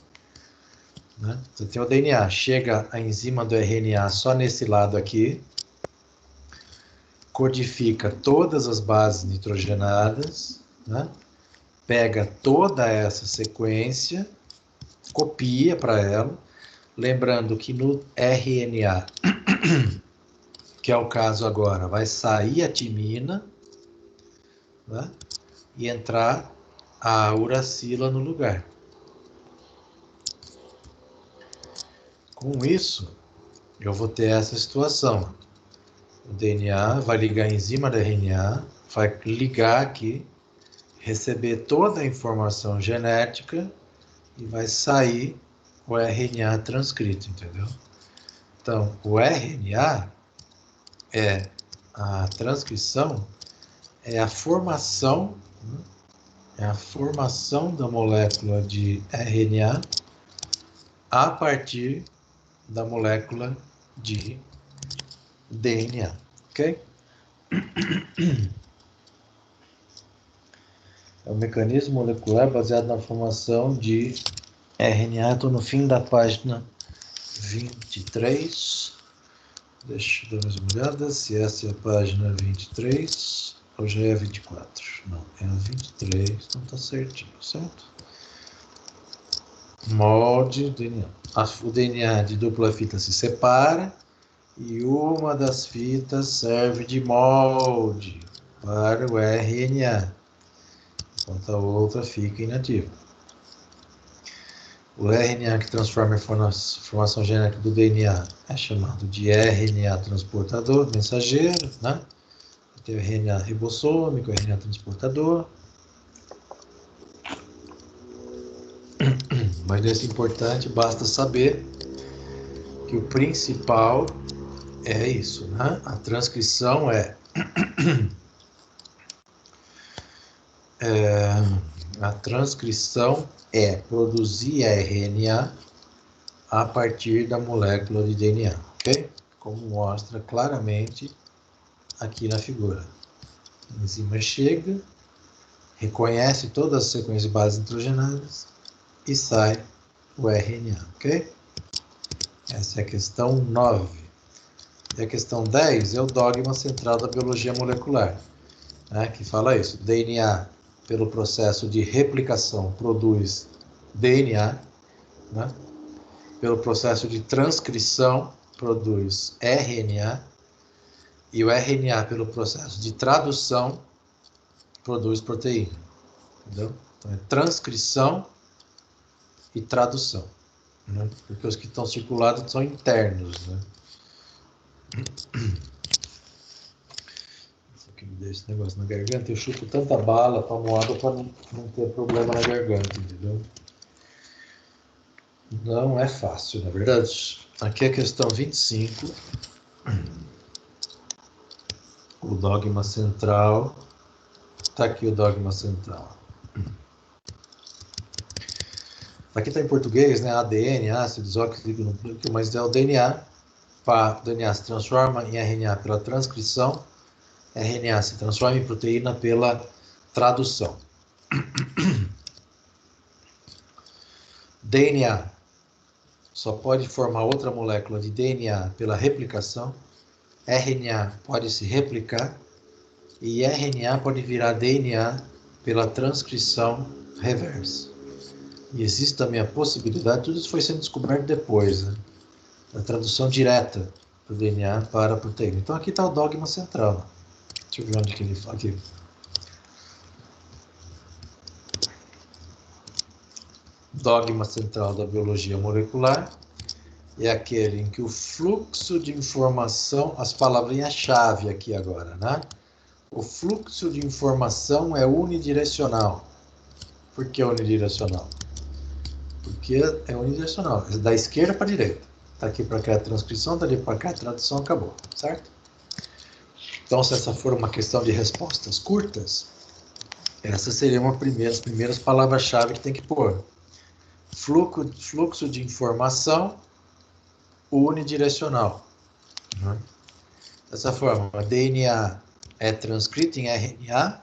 Né? Você tem o DNA, chega a enzima do RNA só nesse lado aqui, codifica todas as bases nitrogenadas, né? Pega toda essa sequência, copia para ela, lembrando que no RNA, que é o caso agora, vai sair a timina, né? E entrar a uracila no lugar. Com isso, eu vou ter essa situação. O DNA vai ligar a enzima do RNA, vai ligar aqui, receber toda a informação genética e vai sair o RNA transcrito, entendeu? Então, o RNA é a transcrição, é a formação da molécula de RNA a partir da molécula de DNA, ok? É um mecanismo molecular baseado na formação de RNA. Estou no fim da página 23. Deixa eu dar mais uma olhada se essa é a página 23 ou já é a 24. Não, é a 23, então está certinho, certo? Molde do DNA. O DNA de dupla fita se separa e uma das fitas serve de molde para o RNA, enquanto a outra fica inativa. O RNA que transforma a informação genética do DNA é chamado de RNA transportador, mensageiro, né? Tem o RNA ribossômico, o RNA transportador. Mas nesse importante, basta saber que o principal é isso, né? A transcrição a transcrição é produzir RNA a partir da molécula de DNA, ok? Como mostra claramente aqui na figura. A enzima chega, reconhece todas as sequências de bases nitrogenadas e sai o RNA, ok? Essa é a questão 9. E a questão 10 é o dogma central da biologia molecular, né, que fala isso. DNA, pelo processo de replicação, produz DNA, né? Pelo processo de transcrição, produz RNA, E o RNA, pelo processo de tradução, produz proteína. Entendeu? Então, é transcrição e tradução. Né? Porque os que estão circulados são internos. Né? Isso aqui me deixa esse negócio na garganta. Eu chupo tanta bala, tomo água para não ter problema na garganta, entendeu? Não é fácil, na verdade. Aqui é a questão 25. O dogma central. Está aqui o dogma central. Aqui está em português, né? ADN, ácido desoxirribonucleico, mas é o DNA. O DNA se transforma em RNA pela transcrição. RNA se transforma em proteína pela tradução. DNA só pode formar outra molécula de DNA pela replicação. RNA pode se replicar. E RNA pode virar DNA pela transcrição reversa. E existe também a possibilidade, tudo isso foi sendo descoberto depois, né? Da tradução direta do DNA para a proteína. Então aqui está o dogma central. Deixa eu ver onde que ele fala aqui. Dogma central da biologia molecular é aquele em que o fluxo de informação, as palavrinhas-chave aqui agora, né? O fluxo de informação é unidirecional. Por que unidirecional? Porque é unidirecional, é da esquerda para a direita. Está aqui para cá a transcrição, dali para cá a tradução, acabou, certo? Então, se essa for uma questão de respostas curtas, essas seriam as primeiras palavras-chave que tem que pôr. Fluxo de informação unidirecional. Né? Dessa forma, a DNA é transcrito em RNA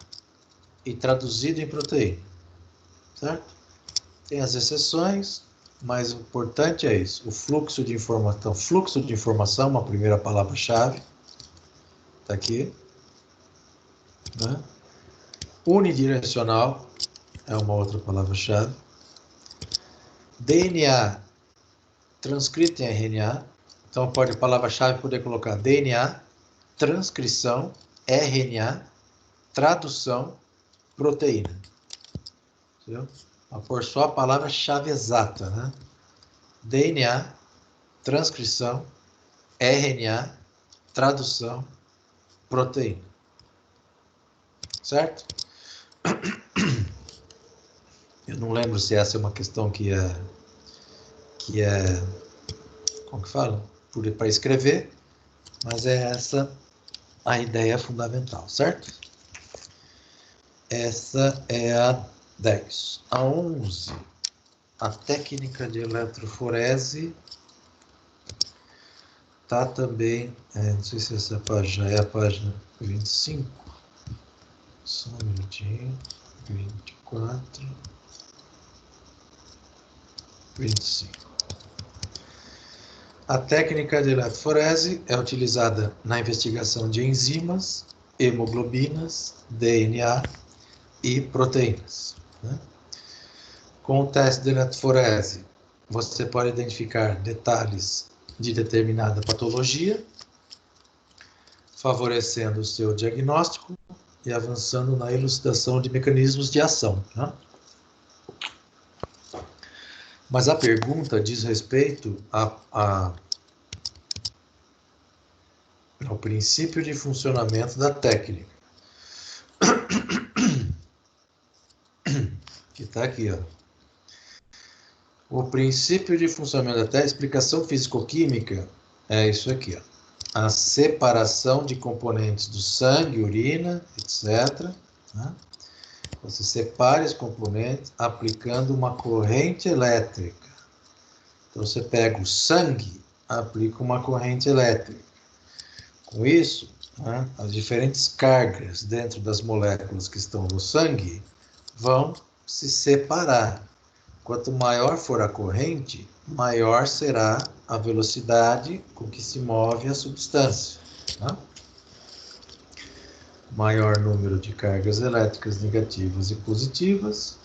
e traduzido em proteína. Certo? Tem as exceções, mas o importante é isso. O fluxo de informação. Fluxo de informação, uma primeira palavra-chave. Está aqui. Né? Unidirecional é uma outra palavra-chave. DNA transcrito em RNA. Então, pode a palavra-chave poder colocar DNA, transcrição, RNA, tradução, proteína. Entendeu? Vou pôr só a palavra-chave exata, né? DNA, transcrição, RNA, tradução, proteína. Certo? Eu não lembro se essa é uma questão que é como que fala? Para escrever, mas é essa a ideia fundamental, certo? Essa é a 10. A 11, a técnica de eletroforese está também, não sei se essa página é a página 25, só um minutinho, 24, 25. A técnica de eletroforese é utilizada na investigação de enzimas, hemoglobinas, DNA e proteínas. Né? Com o teste de eletroforese, você pode identificar detalhes de determinada patologia, favorecendo o seu diagnóstico e avançando na elucidação de mecanismos de ação. Né? Mas a pergunta diz respeito ao princípio de funcionamento da técnica. Que está aqui, ó. O princípio de funcionamento da técnica, explicação físico-química, é isso aqui, ó. A separação de componentes do sangue, urina, etc. Né? Você separa os componentes aplicando uma corrente elétrica. Então, você pega o sangue, aplica uma corrente elétrica. Com isso, né, as diferentes cargas dentro das moléculas que estão no sangue vão se separar. Quanto maior for a corrente, maior será a velocidade com que se move a substância. Tá? Maior número de cargas elétricas negativas e positivas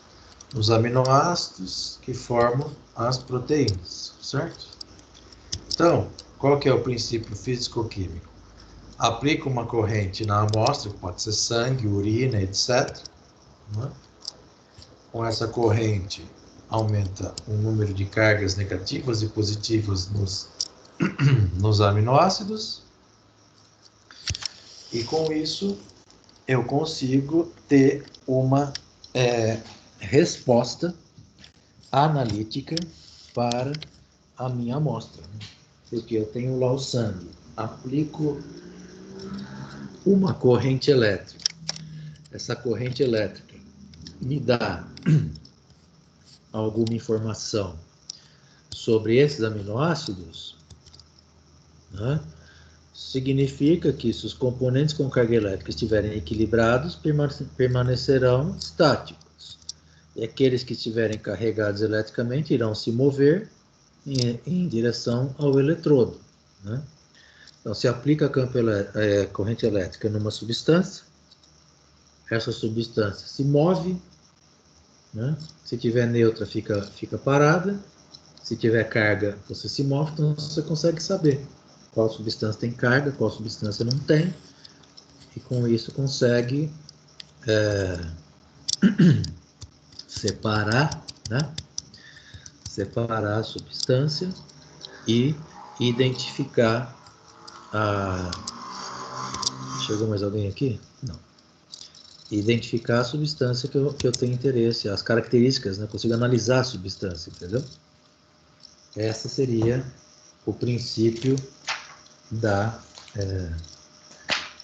nos aminoácidos que formam as proteínas, certo? Então, qual que é o princípio físico-químico? aplico uma corrente na amostra, que pode ser sangue, urina, etc. Né? Com essa corrente, aumenta o número de cargas negativas e positivas nos aminoácidos. E com isso, eu consigo ter uma resposta analítica para a minha amostra. Porque eu tenho lá o sangue, aplico uma corrente elétrica. Essa corrente elétrica me dá alguma informação sobre esses aminoácidos, né? Significa que se os componentes com carga elétrica estiverem equilibrados, permanecerão estáticos. E aqueles que estiverem carregados eletricamente irão se mover em direção ao eletrodo, né? Então, se aplica corrente elétrica numa substância, essa substância se move, né? Se tiver neutra, fica parada. Se tiver carga, você se move, então você consegue saber qual substância tem carga, qual substância não tem, e com isso consegue separar, né? Separar a substância e identificar a... Chegou mais alguém aqui? Não. Identificar a substância que eu tenho interesse, as características, né? Consigo analisar a substância, entendeu? Esse seria o princípio da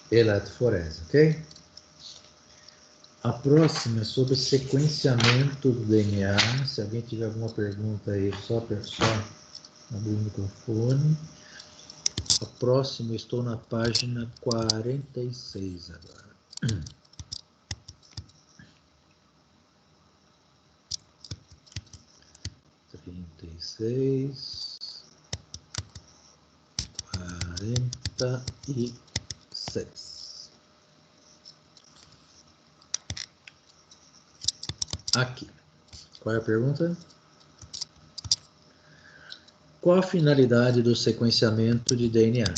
eletroforese, ok? A próxima é sobre sequenciamento do DNA. Se alguém tiver alguma pergunta aí, só abrir o microfone. A próxima, estou na página 46 agora. Quarenta e seis. Aqui. Qual é a pergunta? Qual a finalidade do sequenciamento de DNA?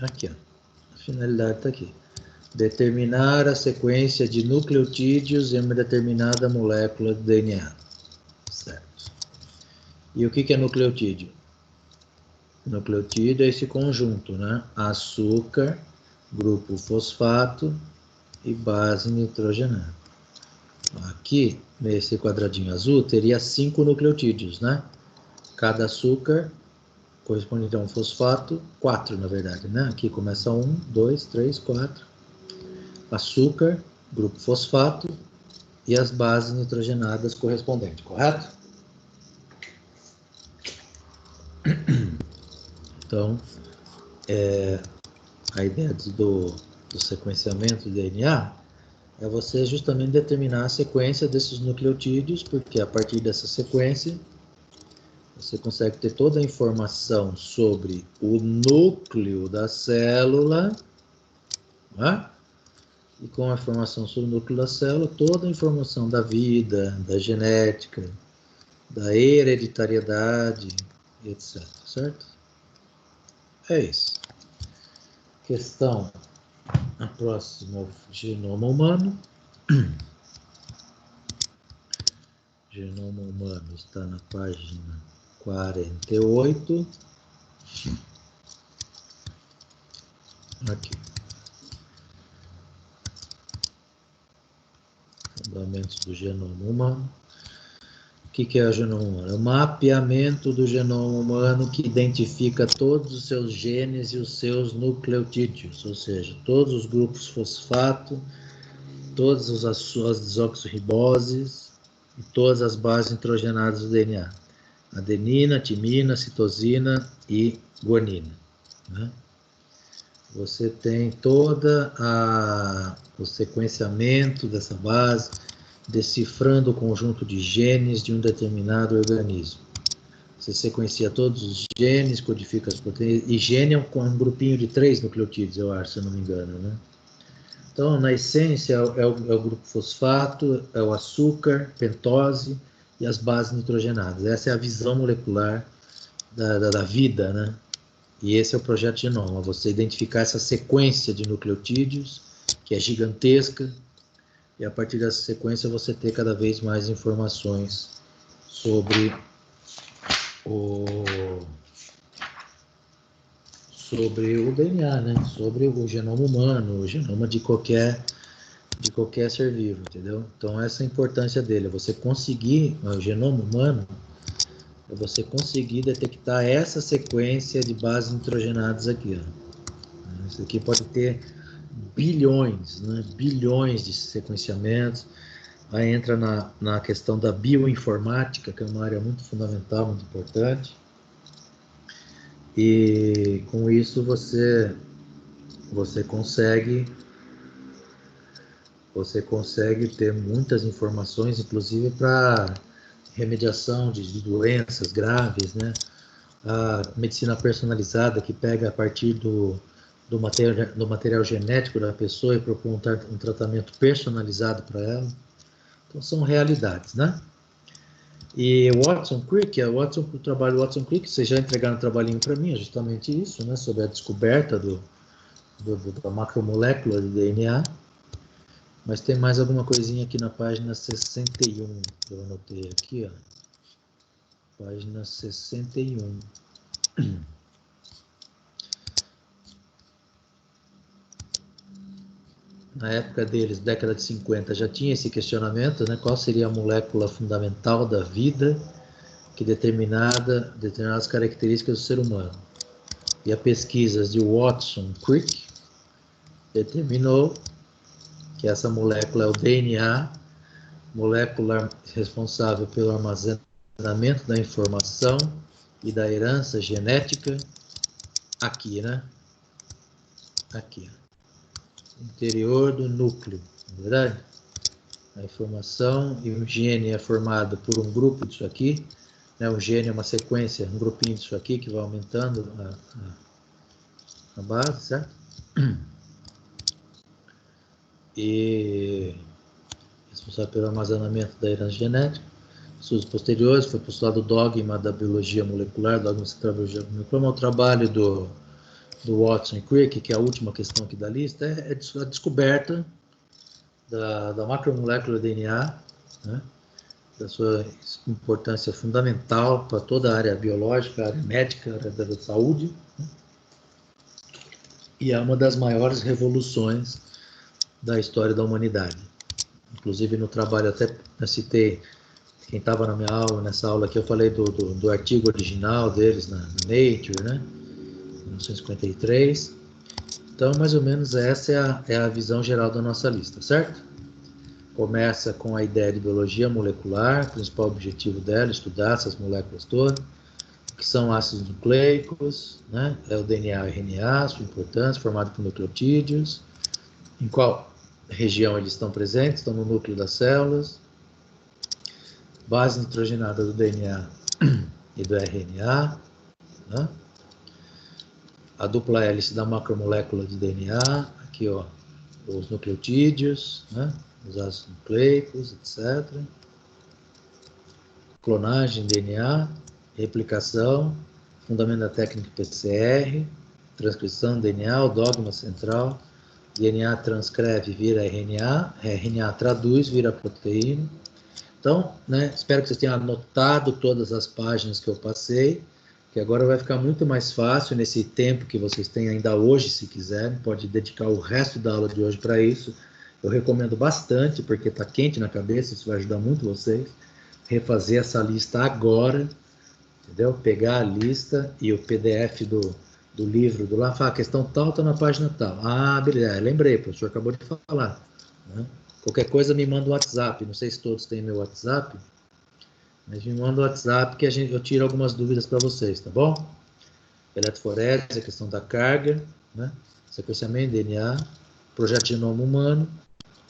Aqui, ó. A finalidade está aqui. Determinar a sequência de nucleotídeos em uma determinada molécula de DNA. Certo. E o que é nucleotídeo? Nucleotídeo é esse conjunto, né? Açúcar, grupo fosfato e base nitrogenada. Aqui, nesse quadradinho azul, teria 5 nucleotídeos, né? Cada açúcar corresponde a um fosfato, 4 na verdade, né? Aqui começa 1, 2, 3, 4. Açúcar, grupo fosfato e as bases nitrogenadas correspondentes, correto? Então, a ideia do sequenciamento do DNA é você justamente determinar a sequência desses nucleotídeos, porque a partir dessa sequência você consegue ter toda a informação sobre o núcleo da célula, né? E com a informação sobre o núcleo da célula, toda a informação da vida, da genética, da hereditariedade, etc. Certo? É isso. Questão, a próxima, o genoma humano. Genoma humano está na página 48. Aqui. Fundamentos do genoma humano. O que é o genoma humano? É o mapeamento do genoma humano que identifica todos os seus genes e os seus nucleotídeos, ou seja, todos os grupos fosfato, todas as suas desoxirriboses e todas as bases nitrogenadas do DNA. Adenina, timina, citosina e guanina, né? Você tem toda o sequenciamento dessa base, decifrando o conjunto de genes de um determinado organismo. Você sequencia todos os genes, codifica as proteínas, e gene é um grupinho de 3 nucleotídeos, eu acho, se eu não me engano, né? Então, na essência, é o grupo fosfato, é o açúcar, pentose e as bases nitrogenadas. Essa é a visão molecular da vida, né? E esse é o projeto Genoma, você identificar essa sequência de nucleotídeos, que é gigantesca, e a partir dessa sequência você ter cada vez mais informações sobre o DNA, né? Sobre o genoma humano, o genoma de qualquer ser vivo, entendeu? Então essa é a importância dele, você conseguir, o genoma humano, é você conseguir detectar essa sequência de bases nitrogenadas aqui, ó. Isso aqui pode ter bilhões, né? Bilhões de sequenciamentos. Aí entra na questão da bioinformática, que é uma área muito fundamental, muito importante. E com isso você consegue ter muitas informações, inclusive para remediação de doenças graves, né? A medicina personalizada, que pega a partir do material genético da pessoa e propõe um tratamento personalizado para ela. Então são realidades, né? E o Watson Crick, o trabalho Watson Crick, vocês já entregaram um trabalhinho para mim, é justamente isso, né? Sobre a descoberta da macromolécula de DNA. Mas tem mais alguma coisinha aqui na página 61, que eu anotei aqui, ó. Página 61. Na época deles, década de 50, já tinha esse questionamento, né? Qual seria a molécula fundamental da vida que determinadas características do ser humano. E a pesquisa de Watson Crick determinou que essa molécula é o DNA, molécula responsável pelo armazenamento da informação e da herança genética aqui, né? Aqui, interior do núcleo, não é verdade? A informação e o gene é formado por um grupo disso aqui, né? O gene é uma sequência, um grupinho disso aqui que vai aumentando a base, certo? E responsável pelo armazenamento da herança genética. Estudos posteriores, foi postulado o dogma da biologia molecular, dogma central da biologia molecular, o trabalho do Watson e Crick, que é a última questão aqui da lista, é a descoberta da macromolécula DNA, né? Da sua importância fundamental para toda a área biológica, a área médica, a área da saúde, né? E é uma das maiores revoluções da história da humanidade. Inclusive no trabalho, até eu citei, quem estava na minha aula, nessa aula aqui, eu falei do artigo original deles na Nature, né? 1953. Então, mais ou menos essa é a visão geral da nossa lista, certo? Começa com a ideia de biologia molecular, o principal objetivo dela, estudar essas moléculas todas, que são ácidos nucleicos, né? É o DNA e RNA, sua importância, formado por nucleotídeos, em qual região eles estão presentes, estão no núcleo das células, base nitrogenada do DNA e do RNA, né? A dupla hélice da macromolécula de DNA, aqui ó, os nucleotídeos, né? Os ácidos nucleicos, etc. Clonagem, DNA, replicação, fundamento da técnica PCR, transcrição, DNA, o dogma central, DNA transcreve, vira RNA, RNA traduz, vira proteína. Então, né, espero que vocês tenham anotado todas as páginas que eu passei, que agora vai ficar muito mais fácil nesse tempo que vocês têm ainda hoje, se quiserem, pode dedicar o resto da aula de hoje para isso. Eu recomendo bastante, porque está quente na cabeça, isso vai ajudar muito vocês. Refazer essa lista agora, entendeu? Pegar a lista e o PDF do livro, do lá, falar, a questão tal está na página tal. Ah, beleza, lembrei, o professor acabou de falar, né? Qualquer coisa me manda um WhatsApp, não sei se todos têm meu WhatsApp, mas me manda um WhatsApp que eu tiro algumas dúvidas para vocês, tá bom? Eletroforese, a questão da carga, né? Sequenciamento, DNA, projeto Genoma Humano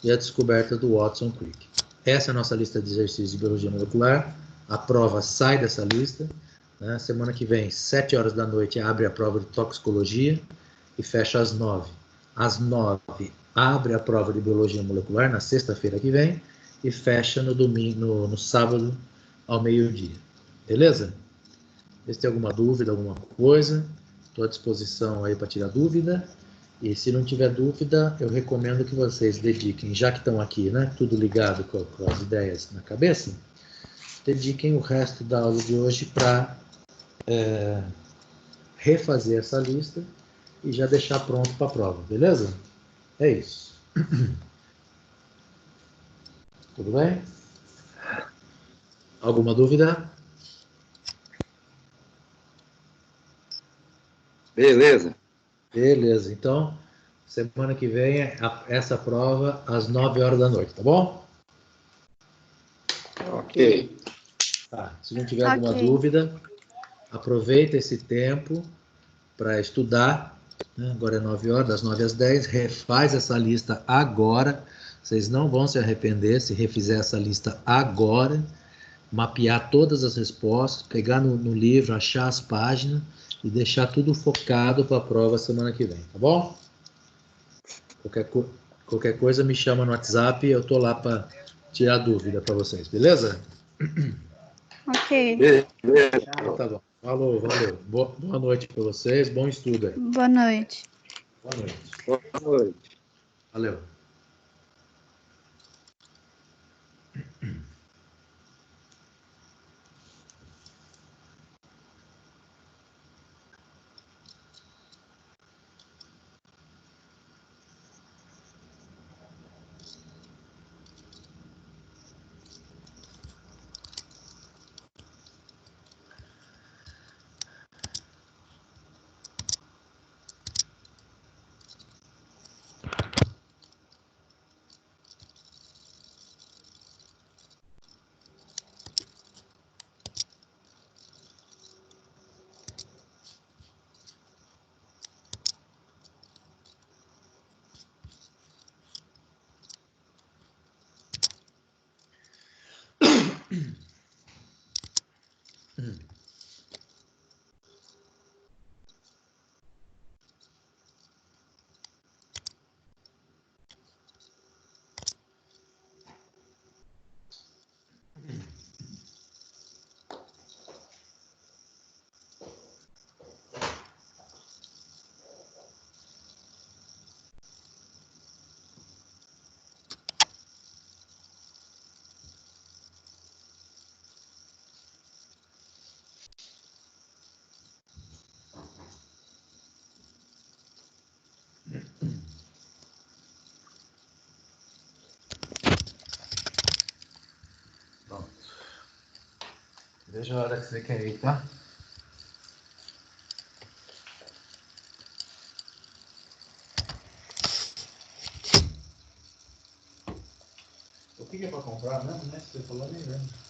e a descoberta do Watson Crick. Essa é a nossa lista de exercícios de biologia molecular. A prova sai dessa lista, né? Semana que vem, 7 horas da noite, abre a prova de toxicologia e fecha às 9. Às 9, abre a prova de biologia molecular na sexta-feira que vem e fecha no domingo, no sábado, ao meio-dia. Beleza? Vê se tem alguma dúvida, alguma coisa. Estou à disposição aí para tirar dúvida. E se não tiver dúvida, eu recomendo que vocês dediquem, já que estão aqui, né, tudo ligado com as ideias na cabeça, dediquem o resto da aula de hoje para refazer essa lista e já deixar pronto para a prova, beleza? É isso. Tudo bem? Alguma dúvida? Beleza. Beleza, então, semana que vem essa prova às 9 horas da noite, tá bom? Ok. Tá. Se não tiver alguma dúvida, aproveita esse tempo para estudar, né? Agora é 9 horas, das 9 às 10, refaz essa lista agora, vocês não vão se arrepender se refizer essa lista agora, mapear todas as respostas, pegar no livro, achar as páginas e deixar tudo focado para a prova semana que vem, tá bom? Qualquer coisa me chama no WhatsApp, eu tô lá para tirar dúvida para vocês, beleza? Ok. Beleza. Então tá bom. Falou, valeu. Boa noite para vocês, bom estudo aí. Boa noite. Boa noite. Boa noite. Valeu. Pronto. Veja a hora que você quer ir, tá? O que é para comprar mesmo, né? Você falou nem lembro.